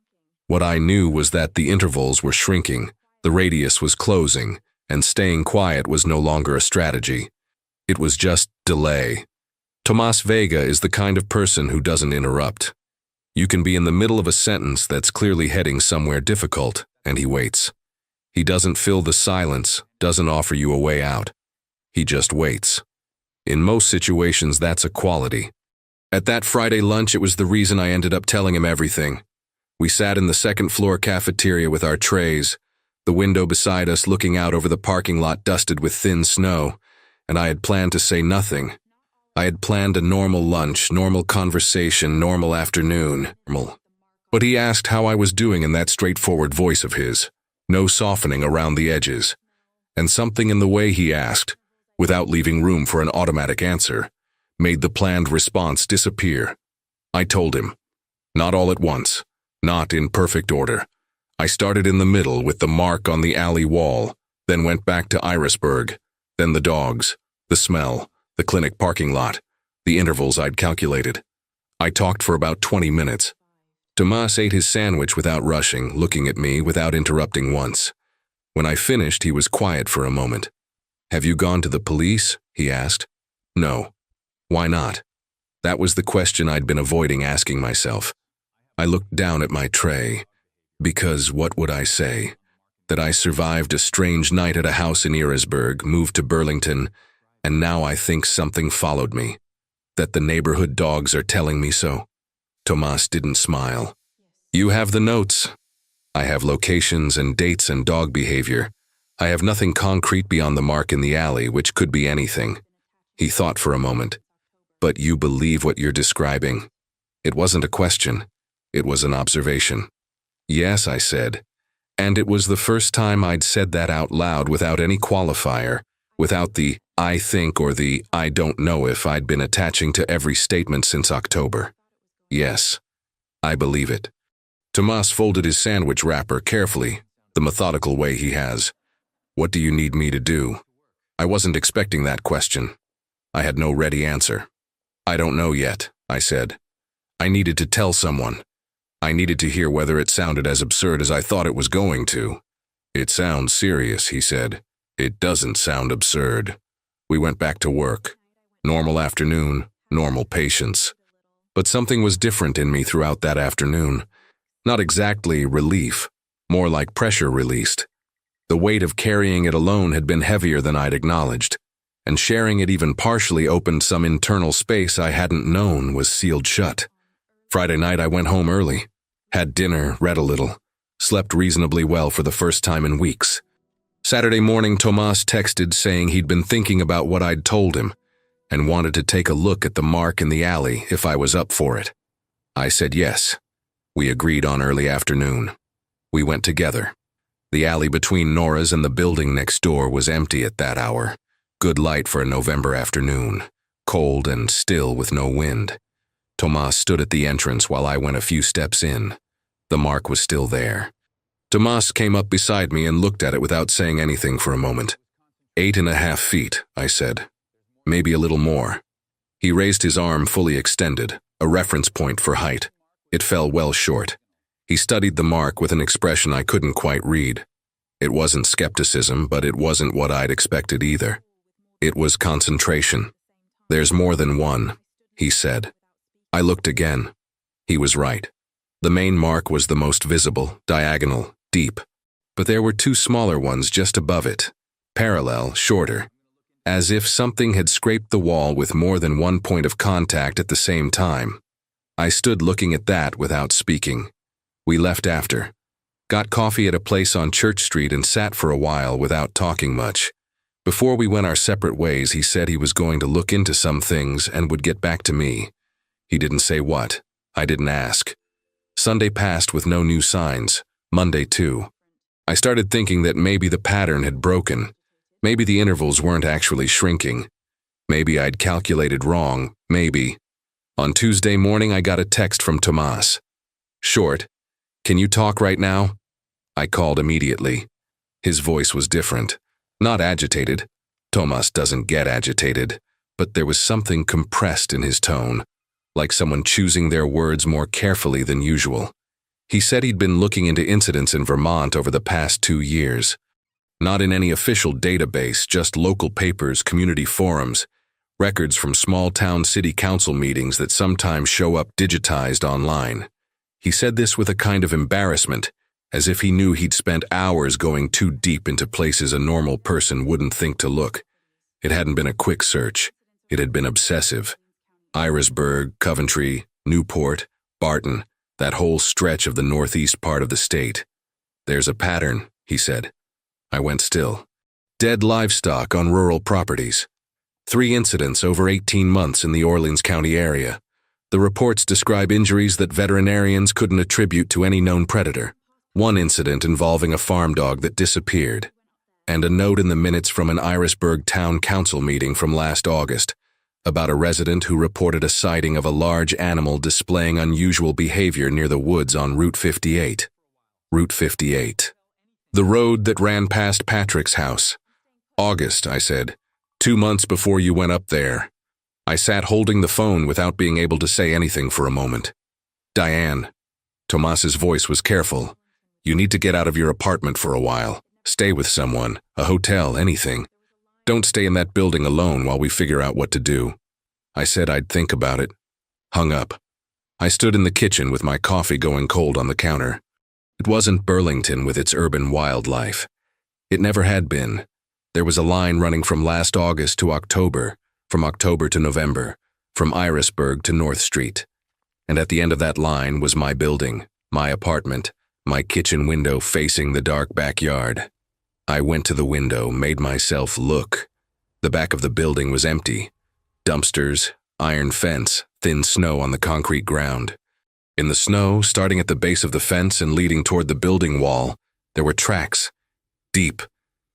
Speaker 1: What I knew was that the intervals were shrinking, the radius was closing, and staying quiet was no longer a strategy. It was just delay. Tomas Vega is the kind of person who doesn't interrupt. You can be in the middle of a sentence that's clearly heading somewhere difficult, and he waits. He doesn't fill the silence, doesn't offer you a way out. He just waits. In most situations, that's a quality. At that Friday lunch, it was the reason I ended up telling him everything. We sat in the second-floor cafeteria with our trays, the window beside us looking out over the parking lot dusted with thin snow, and I had planned to say nothing. I had planned a normal lunch, normal conversation, normal afternoon, normal. But he asked how I was doing in that straightforward voice of his, no softening around the edges. And something in the way he asked, without leaving room for an automatic answer, made the planned response disappear. I told him. Not all at once, not in perfect order. I started in the middle with the mark on the alley wall, then went back to Irisburg, then the dogs, the smell, the clinic parking lot, the intervals I'd calculated. I talked for about 20 minutes. Tomas ate his sandwich without rushing, looking at me without interrupting once. When I finished, he was quiet for a moment. "Have you gone to the police?" he asked. "No." "Why not?" That was the question I'd been avoiding asking myself. I looked down at my tray. Because what would I say? That I survived a strange night at a house in Irisburg, moved to Burlington, and now I think something followed me. That the neighborhood dogs are telling me so. Tomas didn't smile. "You have the notes." "I have locations and dates and dog behavior. I have nothing concrete beyond the mark in the alley, which could be anything." He thought for a moment. "But you believe what you're describing?" It wasn't a question. It was an observation. "Yes," I said. And it was the first time I'd said that out loud without any qualifier, without the "I think" or the "I don't know if" I'd been attaching to every statement since October. "Yes, I believe it." Tomas folded his sandwich wrapper carefully, the methodical way he has. "What do you need me to do?" I wasn't expecting that question. I had no ready answer. "I don't know yet," I said. I needed to tell someone. I needed to hear whether it sounded as absurd as I thought it was going to. "It sounds serious," he said. "It doesn't sound absurd." We went back to work. Normal afternoon, normal patience. But something was different in me throughout that afternoon. Not exactly relief, more like pressure released. The weight of carrying it alone had been heavier than I'd acknowledged, and sharing it even partially opened some internal space I hadn't known was sealed shut. Friday night I went home early, had dinner, read a little, slept reasonably well for the first time in weeks. Saturday morning, Tomas texted saying he'd been thinking about what I'd told him and wanted to take a look at the mark in the alley if I was up for it. I said yes. We agreed on early afternoon. We went together. The alley between Nora's and the building next door was empty at that hour. Good light for a November afternoon, cold and still with no wind. Tomas stood at the entrance while I went a few steps in. The mark was still there. Tomas came up beside me and looked at it without saying anything for a moment. 8.5 feet, I said. Maybe a little more. He raised his arm fully extended, a reference point for height. It fell well short. He studied the mark with an expression I couldn't quite read. It wasn't skepticism, but it wasn't what I'd expected either. It was concentration. There's more than one, he said. I looked again. He was right. The main mark was the most visible, diagonal, deep. But there were two smaller ones just above it, parallel, shorter, as if something had scraped the wall with more than one point of contact at the same time. I stood looking at that without speaking. We left after, got coffee at a place on Church Street and sat for a while without talking much. Before we went our separate ways, he said he was going to look into some things and would get back to me. He didn't say what. I didn't ask. Sunday passed with no new signs. Monday too. I started thinking that maybe the pattern had broken. Maybe the intervals weren't actually shrinking. Maybe I'd calculated wrong. Maybe. On Tuesday morning, I got a text from Tomas. Short. Can you talk right now? I called immediately. His voice was different. Not agitated. Tomas doesn't get agitated. But there was something compressed in his tone, like someone choosing their words more carefully than usual. He said he'd been looking into incidents in Vermont over the past 2 years. Not in any official database, just local papers, community forums, records from small-town city council meetings that sometimes show up digitized online. He said this with a kind of embarrassment, as if he knew he'd spent hours going too deep into places a normal person wouldn't think to look. It hadn't been a quick search. It had been obsessive. Irisburg, Coventry, Newport, Barton, that whole stretch of the northeast part of the state. There's a pattern, he said. I went still. Dead livestock on rural properties. 3 incidents over 18 months in the Orleans County area. The reports describe injuries that veterinarians couldn't attribute to any known predator. 1 incident involving a farm dog that disappeared. And a note in the minutes from an Irisburg town council meeting from last August about a resident who reported a sighting of a large animal displaying unusual behavior near the woods on Route 58. Route 58. The road that ran past Patrick's house. August, I said. 2 months before you went up there. I sat holding the phone without being able to say anything for a moment. Diane. Tomas's voice was careful. You need to get out of your apartment for a while. Stay with someone, a hotel, anything. Don't stay in that building alone while we figure out what to do. I said I'd think about it. Hung up. I stood in the kitchen with my coffee going cold on the counter. It wasn't Burlington with its urban wildlife. It never had been. There was a line running from last August to October, from October to November, from Irisburg to North Street. And at the end of that line was my building, my apartment, my kitchen window facing the dark backyard. I went to the window, made myself look. The back of the building was empty. Dumpsters, iron fence, thin snow on the concrete ground. In the snow, starting at the base of the fence and leading toward the building wall, there were tracks. Deep,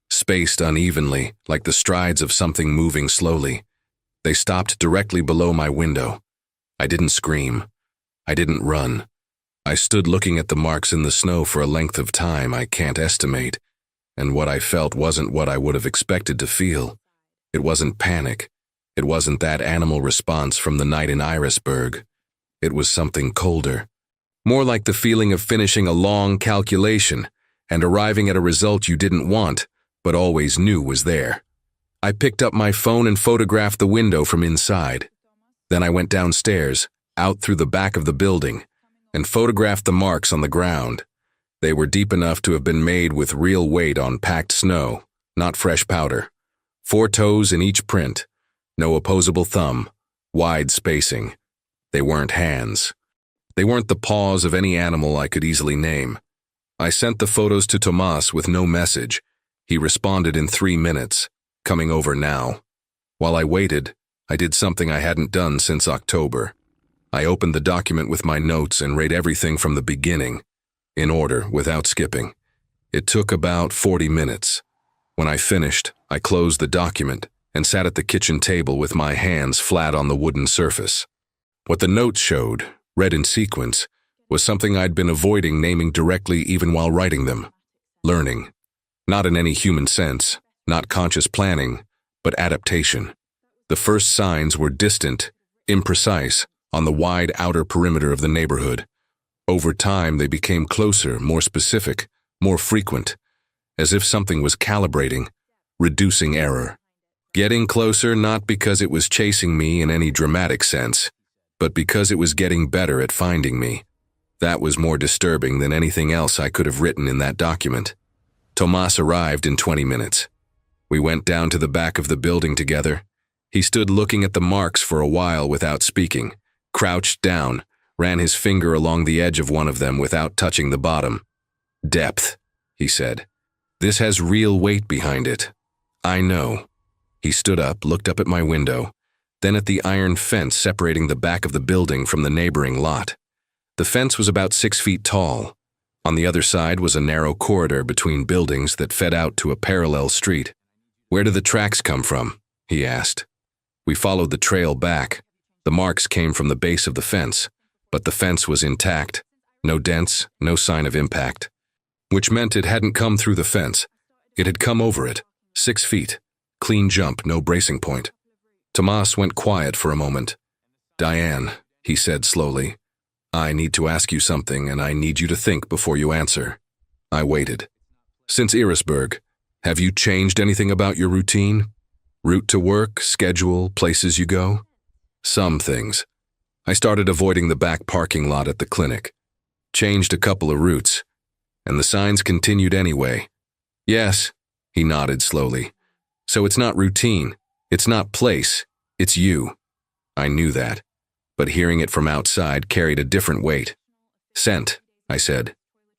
Speaker 1: spaced unevenly, like the strides of something moving slowly. They stopped directly below my window. I didn't scream. I didn't run. I stood looking at the marks in the snow for a length of time I can't estimate, and what I felt wasn't what I would have expected to feel. It wasn't panic. It wasn't that animal response from the night in Irisburg. It was something colder. More like the feeling of finishing a long calculation and arriving at a result you didn't want, but always knew was there. I picked up my phone and photographed the window from inside. Then I went downstairs, out through the back of the building, and photographed the marks on the ground. They were deep enough to have been made with real weight on packed snow, not fresh powder. 4 toes in each print. No opposable thumb. Wide spacing. They weren't hands. They weren't the paws of any animal I could easily name. I sent the photos to Tomas with no message. He responded in 3 minutes, coming over now. While I waited, I did something I hadn't done since October. I opened the document with my notes and read everything from the beginning, in order, without skipping. It took about 40 minutes. When I finished, I closed the document and sat at the kitchen table with my hands flat on the wooden surface. What the notes showed, read in sequence, was something I'd been avoiding naming directly even while writing them. Learning. Not in any human sense, not conscious planning, but adaptation. The first signs were distant, imprecise, on the wide outer perimeter of the neighborhood. Over time, they became closer, more specific, more frequent, as if something was calibrating, reducing error. Getting closer not because it was chasing me in any dramatic sense, but because it was getting better at finding me. That was more disturbing than anything else I could have written in that document. Tomas arrived in 20 minutes. We went down to the back of the building together. He stood looking at the marks for a while without speaking, crouched down, ran his finger along the edge of one of them without touching the bottom. Depth, he said. This has real weight behind it. I know. He stood up, looked up at my window, then at the iron fence separating the back of the building from the neighboring lot. The fence was about 6 feet tall. On the other side was a narrow corridor between buildings that fed out to a parallel street. Where do the tracks come from? He asked. We followed the trail back. The marks came from the base of the fence, but the fence was intact. No dents, no sign of impact. Which meant it hadn't come through the fence. It had come over it. 6 feet. Clean jump, no bracing point. Tomas went quiet for a moment. Diane, he said slowly, I need to ask you something and I need you to think before you answer. I waited. Since Irisburg, have you changed anything about your routine? Route to work, schedule, places you go? Some things. I started avoiding the back parking lot at the clinic. Changed a couple of routes. And the signs continued anyway. Yes, he nodded slowly. So it's not routine. It's not place. It's you. I knew that. But hearing it from outside carried a different weight. Scent, I said.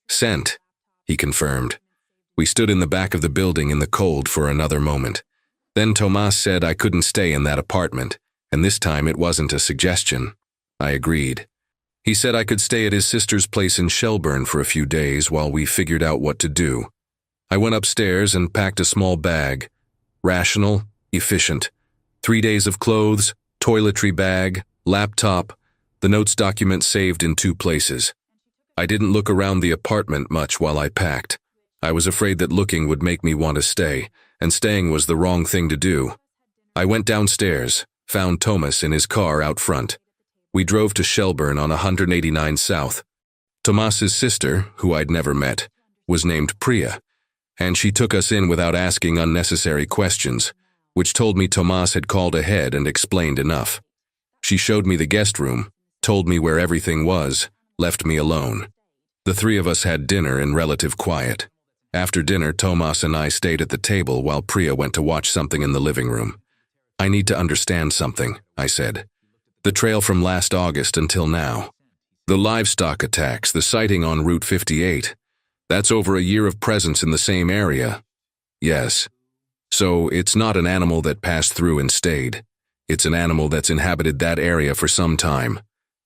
Speaker 1: Scent, he confirmed. We stood in the back of the building in the cold for another moment. Then Tomas said I couldn't stay in that apartment, and this time it wasn't a suggestion. I agreed. He said I could stay at his sister's place in Shelburne for a few days while we figured out what to do. I went upstairs and packed a small bag. Rational, efficient. 3 days of clothes, toiletry bag, laptop, the notes document saved in 2 places. I didn't look around the apartment much while I packed. I was afraid that looking would make me want to stay, and staying was the wrong thing to do. I went downstairs, found Tomas in his car out front. We drove to Shelburne on 189 South. Tomas's sister, who I'd never met, was named Priya, and she took us in without asking unnecessary questions, which told me Tomas had called ahead and explained enough. She showed me the guest room, told me where everything was, left me alone. The 3 of us had dinner in relative quiet. After dinner, Tomas and I stayed at the table while Priya went to watch something in the living room. I need to understand something, I said. The trail from last August until now. The livestock attacks, the sighting on Route 58. That's over a year of presence in the same area. Yes. So it's not an animal that passed through and stayed. It's an animal that's inhabited that area for some time.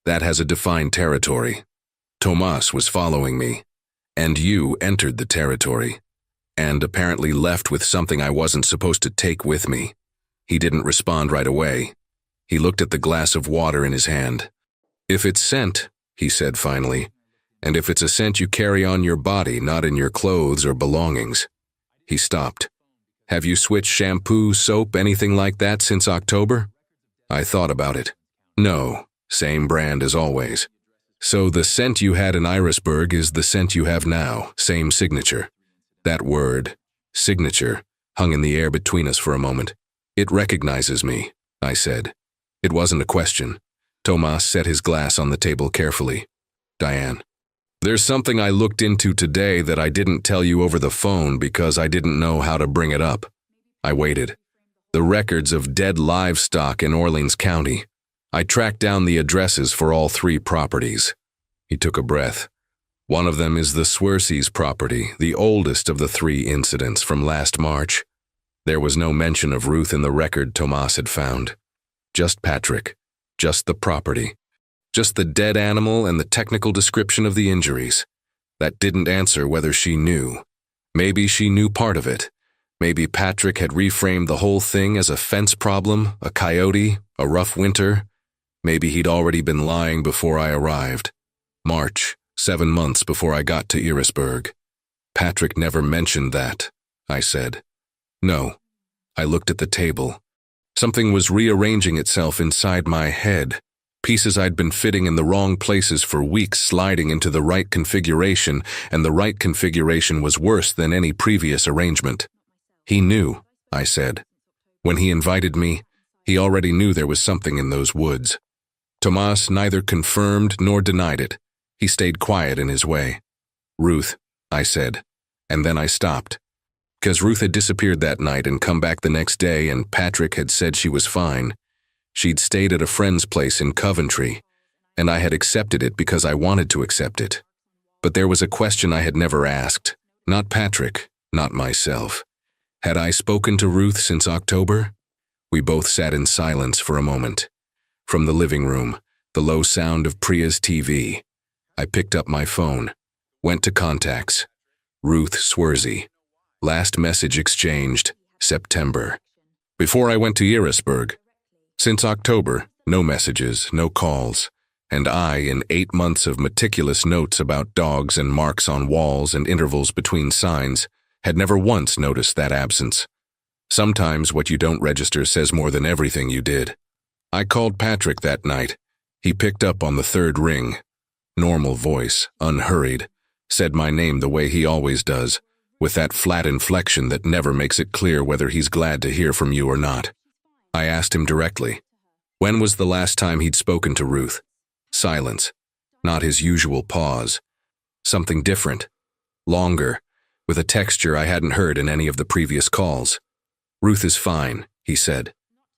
Speaker 1: That has a defined territory. Tomas was following me. And you entered the territory. And apparently left with something I wasn't supposed to take with me. He didn't respond right away. He looked at the glass of water in his hand. If it's scent, he said finally, and if it's a scent you carry on your body, not in your clothes or belongings. He stopped. Have you switched shampoo, soap, anything like that since October? I thought about it. No, same brand as always. So the scent you had in Irisburg is the scent you have now, same signature. That word, signature, hung in the air between us for a moment. It recognizes me, I said. It wasn't a question. Tomas set his glass on the table carefully. Diane. There's something I looked into today that I didn't tell you over the phone because I didn't know how to bring it up. I waited. The records of dead livestock in Orleans County. I tracked down the addresses for all 3 properties. He took a breath. One of them is the Swerse's property, the oldest of the 3 incidents from last March. There was no mention of Ruth in the record Tomas had found. Just Patrick. Just the property. Just the dead animal and the technical description of the injuries. That didn't answer whether she knew. Maybe she knew part of it. Maybe Patrick had reframed the whole thing as a fence problem, a coyote, a rough winter. Maybe he'd already been lying before I arrived. March, 7 months before I got to Erisburg. Patrick never mentioned that, I said. No. I looked at the table. Something was rearranging itself inside my head. Pieces I'd been fitting in the wrong places for weeks sliding into the right configuration, and the right configuration was worse than any previous arrangement. He knew, I said. When he invited me, he already knew there was something in those woods. Tomas neither confirmed nor denied it. He stayed quiet in his way. Ruth, I said, and then I stopped. Because Ruth had disappeared that night and come back the next day, and Patrick had said she was fine. She'd stayed at a friend's place in Coventry, and I had accepted it because I wanted to accept it. But there was a question I had never asked. Not Patrick, not myself. Had I spoken to Ruth since October? We both sat in silence for a moment. From the living room, the low sound of Priya's TV. I picked up my phone, went to contacts. Ruth Swerse. Last message exchanged, September. Before I went to Erisburg. Since October, no messages, no calls. And I, in 8 months of meticulous notes about dogs and marks on walls and intervals between signs, had never once noticed that absence. Sometimes what you don't register says more than everything you did. I called Patrick that night. He picked up on the 3rd ring. Normal voice, unhurried, said my name the way he always does, with that flat inflection that never makes it clear whether he's glad to hear from you or not. I asked him directly. When was the last time he'd spoken to Ruth? Silence. Not his usual pause. Something different. Longer, with a texture I hadn't heard in any of the previous calls. Ruth is fine, he said.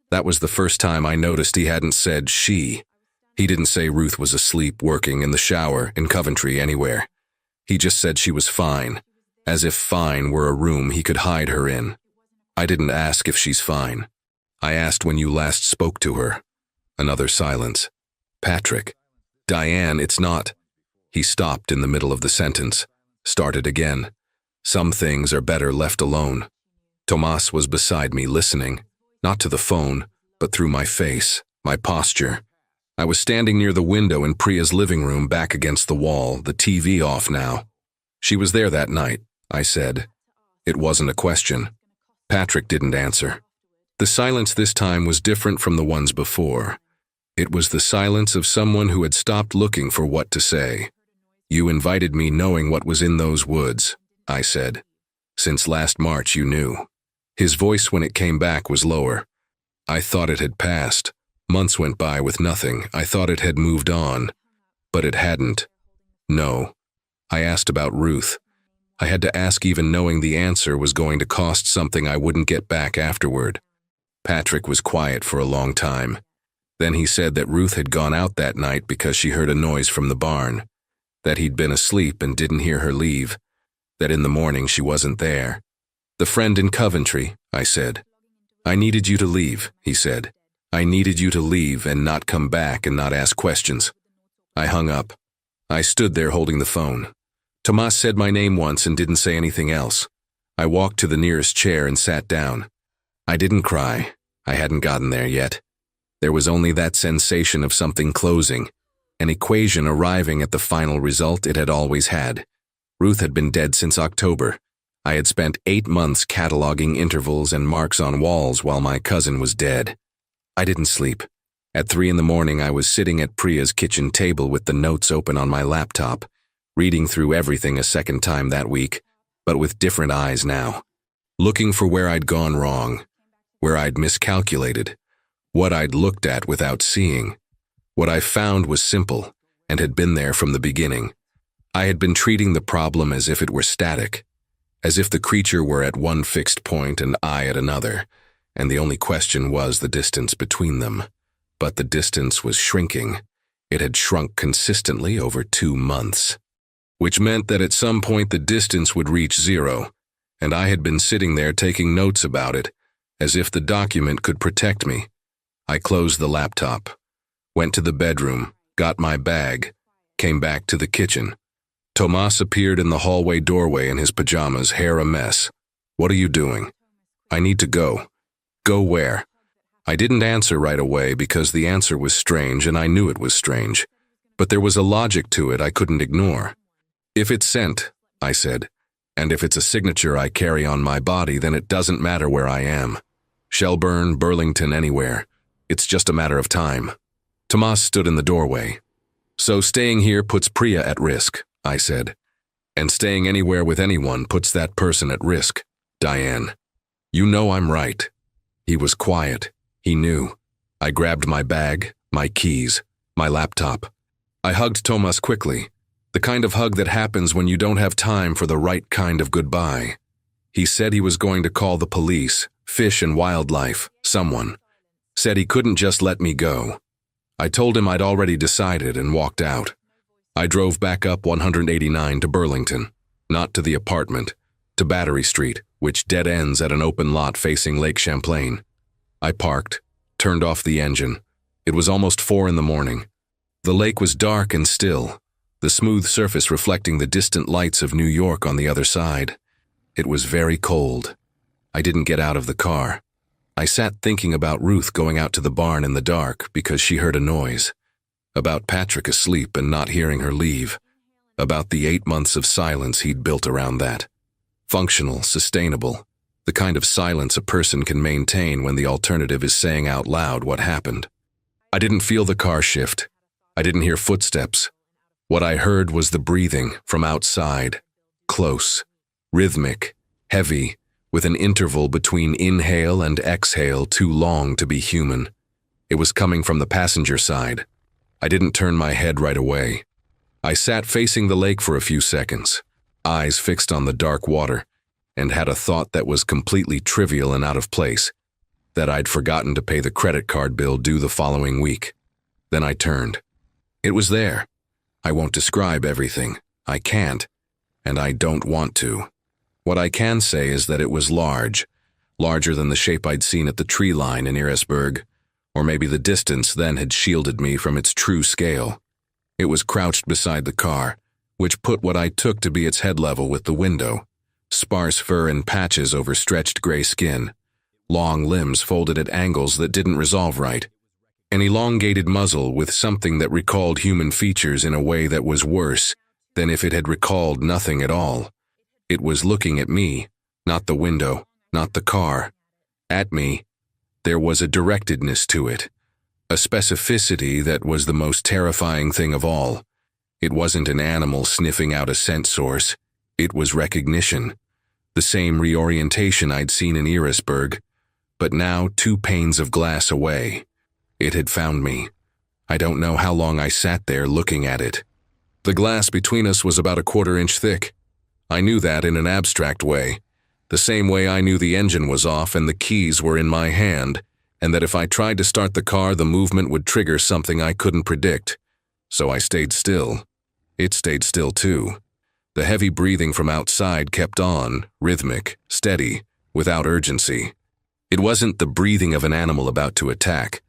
Speaker 1: That was the first time I noticed he hadn't said she. He didn't say Ruth was asleep, working, in the shower, in Coventry, anywhere. He just said she was fine, as if fine were a room he could hide her in. I didn't ask if she's fine. I asked when you last spoke to her. Another silence. Patrick. Diane, it's not. He stopped in the middle of the sentence. Started again. Some things are better left alone. Tomas was beside me listening, not to the phone, but through my face, my posture. I was standing near the window in Priya's living room, back against the wall, the TV off now. She was there that night, I said. It wasn't a question. Patrick didn't answer. The silence this time was different from the ones before. It was the silence of someone who had stopped looking for what to say. You invited me knowing what was in those woods, I said. Since last March you knew. His voice when it came back was lower. I thought it had passed. Months went by with nothing. I thought it had moved on. But it hadn't. No. I asked about Ruth. I had to ask even knowing the answer was going to cost something I wouldn't get back afterward. Patrick was quiet for a long time. Then he said that Ruth had gone out that night because she heard a noise from the barn, that he'd been asleep and didn't hear her leave, that in the morning she wasn't there. The friend in Coventry, I said. I needed you to leave, he said. I needed you to leave and not come back and not ask questions. I hung up. I stood there holding the phone. Tomas said my name once and didn't say anything else. I walked to the nearest chair and sat down. I didn't cry. I hadn't gotten there yet. There was only that sensation of something closing, an equation arriving at the final result it had always had. Ruth had been dead since October. I had spent 8 months cataloging intervals and marks on walls while my cousin was dead. I didn't sleep. At 3 in the morning, I was sitting at Priya's kitchen table with the notes open on my laptop, reading through everything a second time that week, but with different eyes now. Looking for where I'd gone wrong, where I'd miscalculated, what I'd looked at without seeing. What I found was simple and had been there from the beginning. I had been treating the problem as if it were static, as if the creature were at one fixed point and I at another, and the only question was the distance between them. But the distance was shrinking. It had shrunk consistently over 2 months, which meant that at some point the distance would reach 0, and I had been sitting there taking notes about it, as if the document could protect me. I closed the laptop, went to the bedroom, got my bag, came back to the kitchen. Tomas appeared in the hallway doorway in his pajamas, hair a mess. "What are you doing?" "I need to go." "Go where?" I didn't answer right away because the answer was strange and I knew it was strange, but there was a logic to it I couldn't ignore. "If it's sent," I said, "and if it's a signature I carry on my body, then it doesn't matter where I am. Shelburne, Burlington, anywhere. It's just a matter of time." Tomas stood in the doorway. "So staying here puts Priya at risk," I said. "And staying anywhere with anyone puts that person at risk, Diane. You know I'm right." He was quiet. He knew. I grabbed my bag, my keys, my laptop. I hugged Tomas quickly, the kind of hug that happens when you don't have time for the right kind of goodbye. He said he was going to call the police, Fish and Wildlife, someone. Said he couldn't just let me go. I told him I'd already decided and walked out. I drove back up 189 to Burlington, not to the apartment, to Battery Street, which dead ends at an open lot facing Lake Champlain. I parked, turned off the engine. It was almost 4 in the morning. The lake was dark and still, the smooth surface reflecting the distant lights of New York on the other side. It was very cold. I didn't get out of the car. I sat thinking about Ruth going out to the barn in the dark because she heard a noise. About Patrick asleep and not hearing her leave. About the 8 months of silence he'd built around that. Functional, sustainable, the kind of silence a person can maintain when the alternative is saying out loud what happened. I didn't feel the car shift. I didn't hear footsteps. What I heard was the breathing from outside, close, rhythmic, heavy, with an interval between inhale and exhale too long to be human. It was coming from the passenger side. I didn't turn my head right away. I sat facing the lake for a few seconds, eyes fixed on the dark water, and had a thought that was completely trivial and out of place, that I'd forgotten to pay the credit card bill due the following week. Then I turned. It was there. I won't describe everything. I can't, and I don't want to. What I can say is that it was large, larger than the shape I'd seen at the tree line in Eresburg, or maybe the distance then had shielded me from its true scale. It was crouched beside the car, which put what I took to be its head level with the window. Sparse fur in patches over stretched gray skin, long limbs folded at angles that didn't resolve right, an elongated muzzle with something that recalled human features in a way that was worse than if it had recalled nothing at all. It was looking at me, not the window, not the car. At me. There was a directedness to it, a specificity that was the most terrifying thing of all. It wasn't an animal sniffing out a scent source. It was recognition. The same reorientation I'd seen in Eresburg, but now 2 panes of glass away. It had found me. I don't know how long I sat there looking at it. The glass between us was about a 1/4 inch thick. I knew that in an abstract way, the same way I knew the engine was off and the keys were in my hand, and that if I tried to start the car, the movement would trigger something I couldn't predict. So I stayed still. It stayed still too. The heavy breathing from outside kept on, rhythmic, steady, without urgency. It wasn't the breathing of an animal about to attack.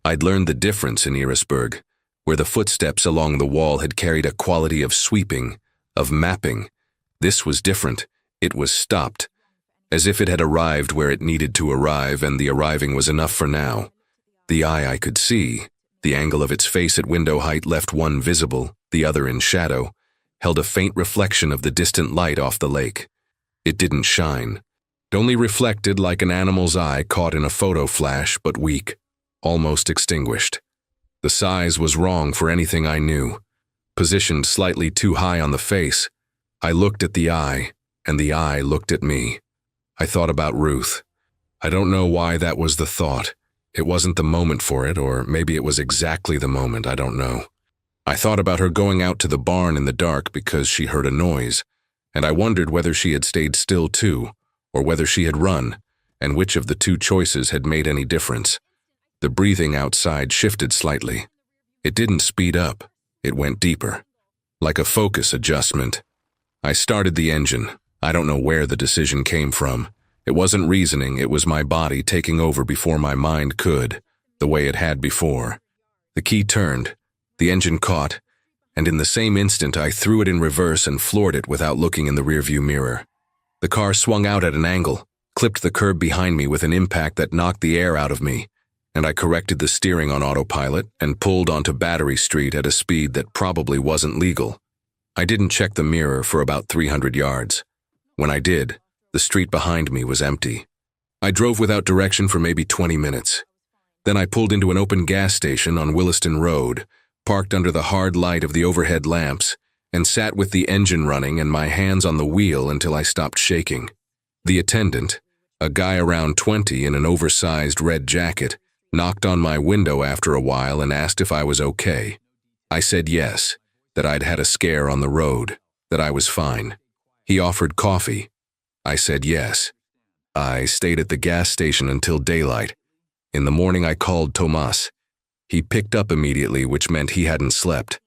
Speaker 1: I'd learned the difference in Eresburg, where the footsteps along the wall had carried a quality of sweeping, of mapping. This was different. It was stopped, as if it had arrived where it needed to arrive, and the arriving was enough for now. The eye I could see, the angle of its face at window height left one visible, the other in shadow, held a faint reflection of the distant light off the lake. It didn't shine. It only reflected like an animal's eye caught in a photo flash, but weak, almost extinguished. The size was wrong for anything I knew. Positioned slightly too high on the face, I looked at the eye, and the eye looked at me. I thought about Ruth. I don't know why that was the thought. It wasn't the moment for it, or maybe it was exactly the moment, I don't know. I thought about her going out to the barn in the dark because she heard a noise, and I wondered whether she had stayed still too, or whether she had run, and which of the two choices had made any difference. The breathing outside shifted slightly. It didn't speed up, it went deeper. Like a focus adjustment. I started the engine. I don't know where the decision came from. It wasn't reasoning, it was my body taking over before my mind could, the way it had before. The key turned, the engine caught, and in the same instant I threw it in reverse and floored it without looking in the rearview mirror. The car swung out at an angle, clipped the curb behind me with an impact that knocked the air out of me, and I corrected the steering on autopilot and pulled onto Battery Street at a speed that probably wasn't legal. I didn't check the mirror for about 300 yards. When I did, the street behind me was empty. I drove without direction for maybe 20 minutes. Then I pulled into an open gas station on Williston Road, parked under the hard light of the overhead lamps, and sat with the engine running and my hands on the wheel until I stopped shaking. The attendant, a guy around 20 in an oversized red jacket, knocked on my window after a while and asked if I was okay. I said yes, that I'd had a scare on the road, that I was fine. He offered coffee. I said yes. I stayed at the gas station until daylight. In the morning I called Tomas. He picked up immediately, which meant he hadn't slept.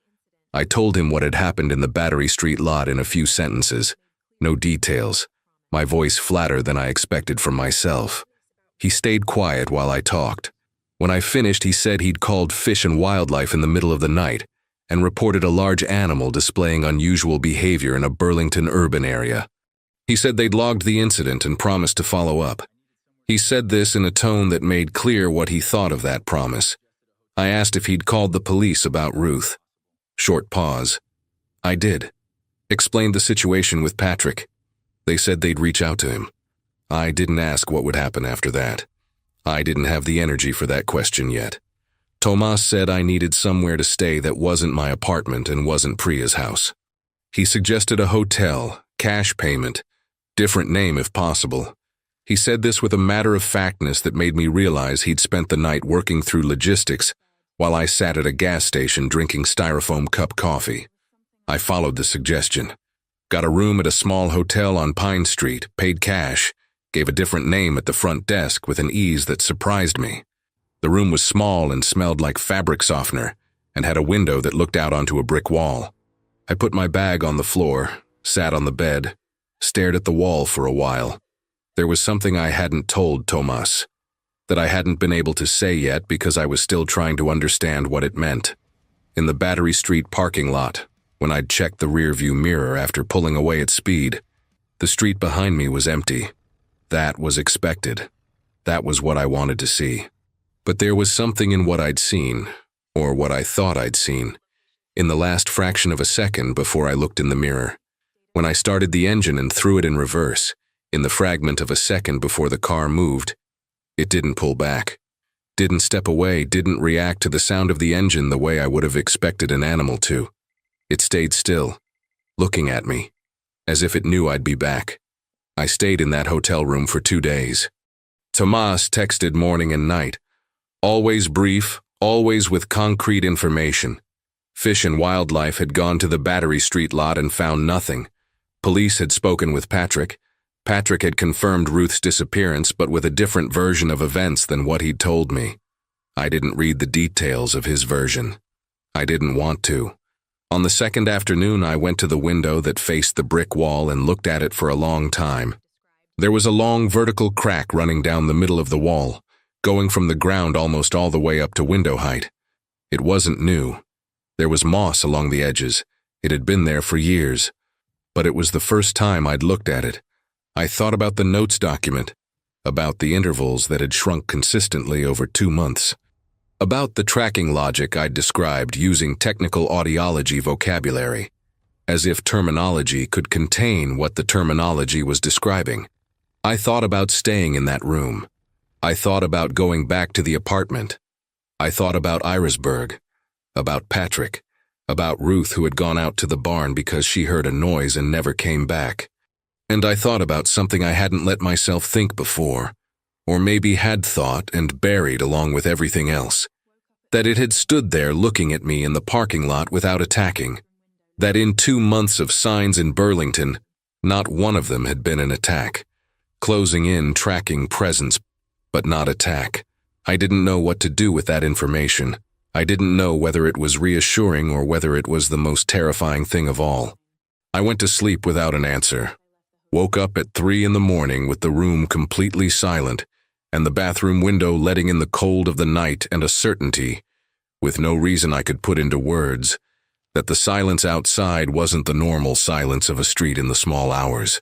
Speaker 1: I told him what had happened in the Battery Street lot in a few sentences. No details. My voice flatter than I expected from myself. He stayed quiet while I talked. When I finished, he said he'd called Fish and Wildlife in the middle of the night and reported a large animal displaying unusual behavior in a Burlington urban area. He said they'd logged the incident and promised to follow up. He said this in a tone that made clear what he thought of that promise. I asked if he'd called the police about Ruth. Short pause. I did. Explained the situation with Patrick. They said they'd reach out to him. I didn't ask what would happen after that. I didn't have the energy for that question yet. Tomas said I needed somewhere to stay that wasn't my apartment and wasn't Priya's house. He suggested a hotel, cash payment, different name if possible. He said this with a matter-of-factness that made me realize he'd spent the night working through logistics while I sat at a gas station drinking styrofoam cup coffee. I followed the suggestion. Got a room at a small hotel on Pine Street, paid cash, gave a different name at the front desk with an ease that surprised me. The room was small and smelled like fabric softener and had a window that looked out onto a brick wall. I put my bag on the floor, sat on the bed, stared at the wall for a while. There was something I hadn't told Tomas, that I hadn't been able to say yet because I was still trying to understand what it meant. In the Battery Street parking lot, when I'd checked the rearview mirror after pulling away at speed, the street behind me was empty. That was expected. That was what I wanted to see. But there was something in what I'd seen, or what I thought I'd seen, in the last fraction of a second before I looked in the mirror. When I started the engine and threw it in reverse, in the fragment of a second before the car moved, it didn't pull back, didn't step away, didn't react to the sound of the engine the way I would have expected an animal to. It stayed still, looking at me, as if it knew I'd be back. I stayed in that hotel room for 2 days. Tomas texted morning and night, always brief, always with concrete information. Fish and Wildlife had gone to the Battery Street lot and found nothing. Police had spoken with Patrick. Patrick had confirmed Ruth's disappearance, but with a different version of events than what he'd told me. I didn't read the details of his version. I didn't want to. On the second afternoon, I went to the window that faced the brick wall and looked at it for a long time. There was a long vertical crack running down the middle of the wall, going from the ground almost all the way up to window height. It wasn't new. There was moss along the edges. It had been there for years. But it was the first time I'd looked at it. I thought about the notes document, about the intervals that had shrunk consistently over 2 months, about the tracking logic I'd described using technical audiology vocabulary, as if terminology could contain what the terminology was describing. I thought about staying in that room. I thought about going back to the apartment. I thought about Irisburg, about Patrick, about Ruth who had gone out to the barn because she heard a noise and never came back. And I thought about something I hadn't let myself think before, or maybe had thought and buried along with everything else. That it had stood there looking at me in the parking lot without attacking. That in 2 months of signs in Burlington, not one of them had been an attack. closing in, tracking presence, but not attack. I didn't know what to do with that information. I didn't know whether it was reassuring or whether it was the most terrifying thing of all. I went to sleep without an answer. Woke up at 3 in the morning with the room completely silent and the bathroom window letting in the cold of the night and a certainty, with no reason I could put into words, that the silence outside wasn't the normal silence of a street in the small hours.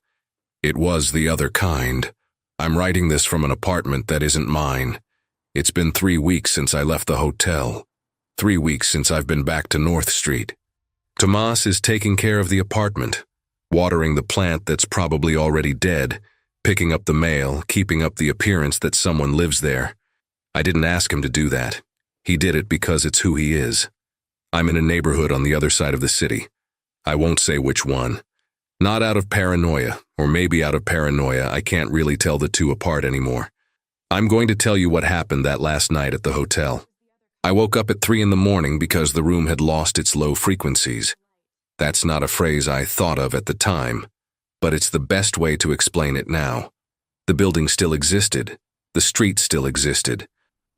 Speaker 1: It was the other kind. I'm writing this from an apartment that isn't mine. It's been 3 weeks since I left the hotel. 3 weeks since I've been back to North Street. Tomas is taking care of the apartment, watering the plant that's probably already dead, picking up the mail, keeping up the appearance that someone lives there. I didn't ask him to do that. He did it because it's who he is. I'm in a neighborhood on the other side of the city. I won't say which one. Not out of paranoia, or maybe out of paranoia, I can't really tell the two apart anymore. I'm going to tell you what happened that last night at the hotel. I woke up at 3 in the morning because the room had lost its low frequencies. That's not a phrase I thought of at the time, but it's the best way to explain it now. The building still existed, the street still existed,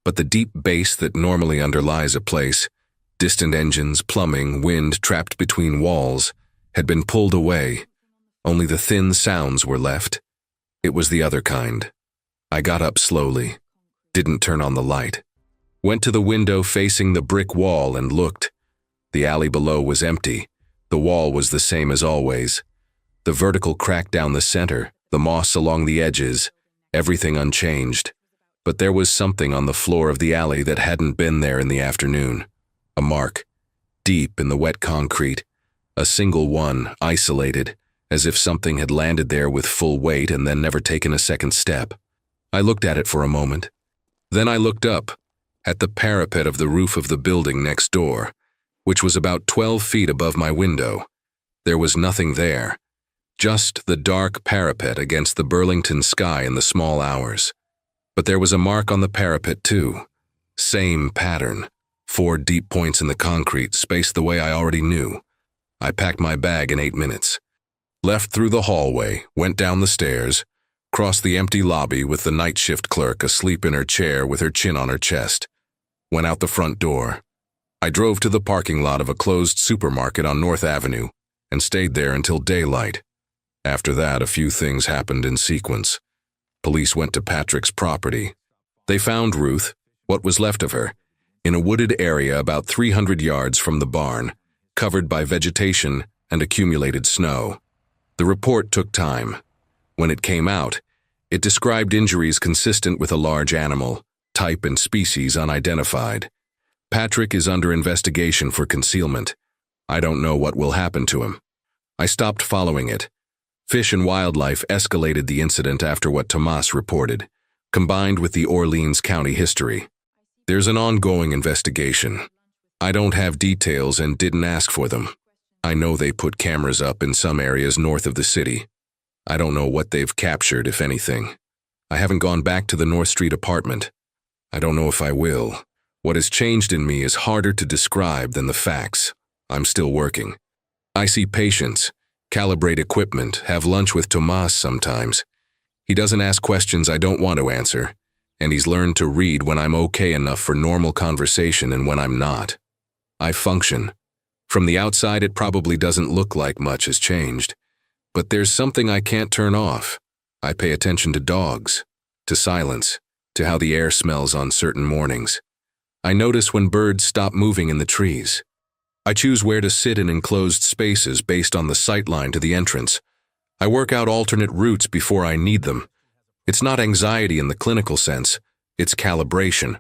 Speaker 1: but the deep bass that normally underlies a place, distant engines, plumbing, wind trapped between walls, had been pulled away. Only the thin sounds were left. It was the other kind. I got up slowly, didn't turn on the light. Went to the window facing the brick wall and looked. The alley below was empty. The wall was the same as always. The vertical crack down the center, the moss along the edges, everything unchanged. But there was something on the floor of the alley that hadn't been there in the afternoon. A mark, deep in the wet concrete. A single one, isolated, as if something had landed there with full weight and then never taken a second step. I looked at it for a moment. Then I looked up, at the parapet of the roof of the building next door, which was about 12 feet above my window. There was nothing there, just the dark parapet against the Burlington sky in the small hours. But there was a mark on the parapet too. Same pattern, 4 deep points in the concrete, spaced the way I already knew. I packed my bag in 8 minutes. Left through the hallway, went down the stairs, crossed the empty lobby with the night shift clerk asleep in her chair with her chin on her chest. Went out the front door. I drove to the parking lot of a closed supermarket on North Avenue and stayed there until daylight. After that, a few things happened in sequence. Police went to Patrick's property. They found Ruth, what was left of her, in a wooded area about 300 yards from the barn, covered by vegetation and accumulated snow. The report took time. When it came out, it described injuries consistent with a large animal, type and species unidentified. Patrick is under investigation for concealment. I don't know what will happen to him. I stopped following it. Fish and Wildlife escalated the incident after what Tomas reported, combined with the Orleans County history. There's an ongoing investigation. I don't have details and didn't ask for them. I know they put cameras up in some areas north of the city. I don't know what they've captured, if anything. I haven't gone back to the North Street apartment. I don't know if I will. What has changed in me is harder to describe than the facts. I'm still working. I see patients, calibrate equipment, have lunch with Tomas sometimes. He doesn't ask questions I don't want to answer, and he's learned to read when I'm okay enough for normal conversation and when I'm not. I function. From the outside, it probably doesn't look like much has changed, but there's something I can't turn off. I pay attention to dogs, to silence, to how the air smells on certain mornings. I notice when birds stop moving in the trees. I choose where to sit in enclosed spaces based on the sightline to the entrance. I work out alternate routes before I need them. It's not anxiety in the clinical sense, it's calibration.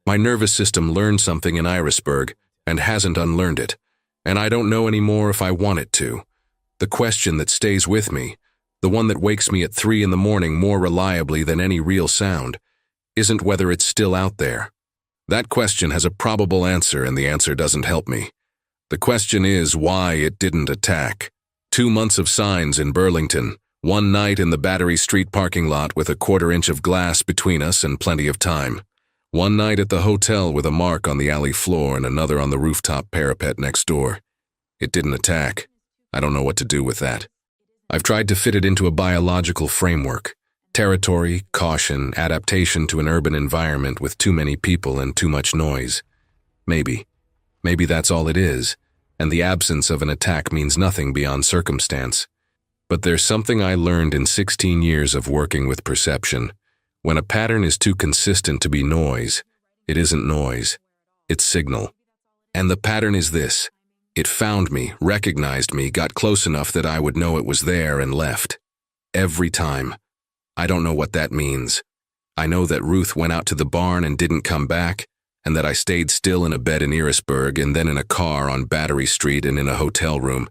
Speaker 1: My nervous system learned something in Irisburg and hasn't unlearned it, and I don't know anymore if I want it to. The question that stays with me, the one that wakes me at 3 in the morning more reliably than any real sound, isn't whether it's still out there. That question has a probable answer, and the answer doesn't help me. The question is why it didn't attack. 2 months of signs in Burlington, 1 night in the Battery Street parking lot with a 1/4 inch of glass between us and plenty of time. 1 night at the hotel with a mark on the alley floor and another on the rooftop parapet next door. It didn't attack. I don't know what to do with that. I've tried to fit it into a biological framework. Territory, caution, adaptation to an urban environment with too many people and too much noise. Maybe. Maybe that's all it is, and the absence of an attack means nothing beyond circumstance. But there's something I learned in 16 years of working with perception. When a pattern is too consistent to be noise, it isn't noise, it's signal. And the pattern is this. It found me, recognized me, got close enough that I would know it was there and left. Every time. I don't know what that means. I know that Ruth went out to the barn and didn't come back, and that I stayed still in a bed in Erisburg and then in a car on Battery Street and in a hotel room,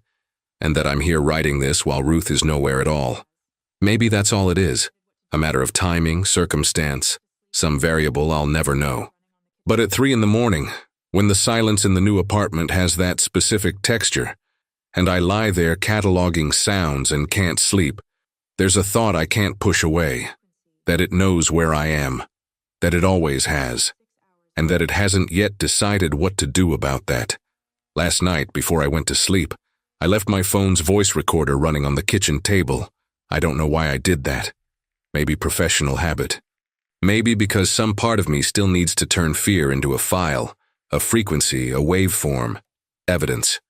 Speaker 1: and that I'm here writing this while Ruth is nowhere at all. Maybe that's all it is, a matter of timing, circumstance, some variable I'll never know. But at 3 a.m, when the silence in the new apartment has that specific texture, and I lie there cataloging sounds and can't sleep, there's a thought I can't push away, that it knows where I am, that it always has, and that it hasn't yet decided what to do about that. Last night, before I went to sleep, I left my phone's voice recorder running on the kitchen table. I don't know why I did that. Maybe professional habit. Maybe because some part of me still needs to turn fear into a file, a frequency, a waveform, evidence.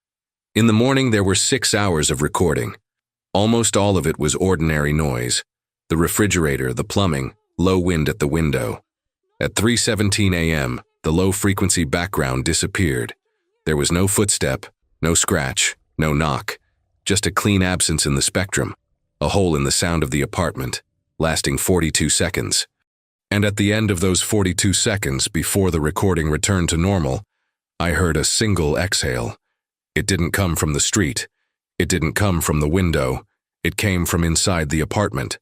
Speaker 1: In the morning, there were 6 hours of recording. Almost all of it was ordinary noise. The refrigerator, the plumbing, low wind at the window. At 3:17 a.m., the low-frequency background disappeared. There was no footstep, no scratch, no knock, just a clean absence in the spectrum, a hole in the sound of the apartment, lasting 42 seconds. And at the end of those 42 seconds, before the recording returned to normal, I heard a single exhale. It didn't come from the street. It didn't come from the window. It came from inside the apartment.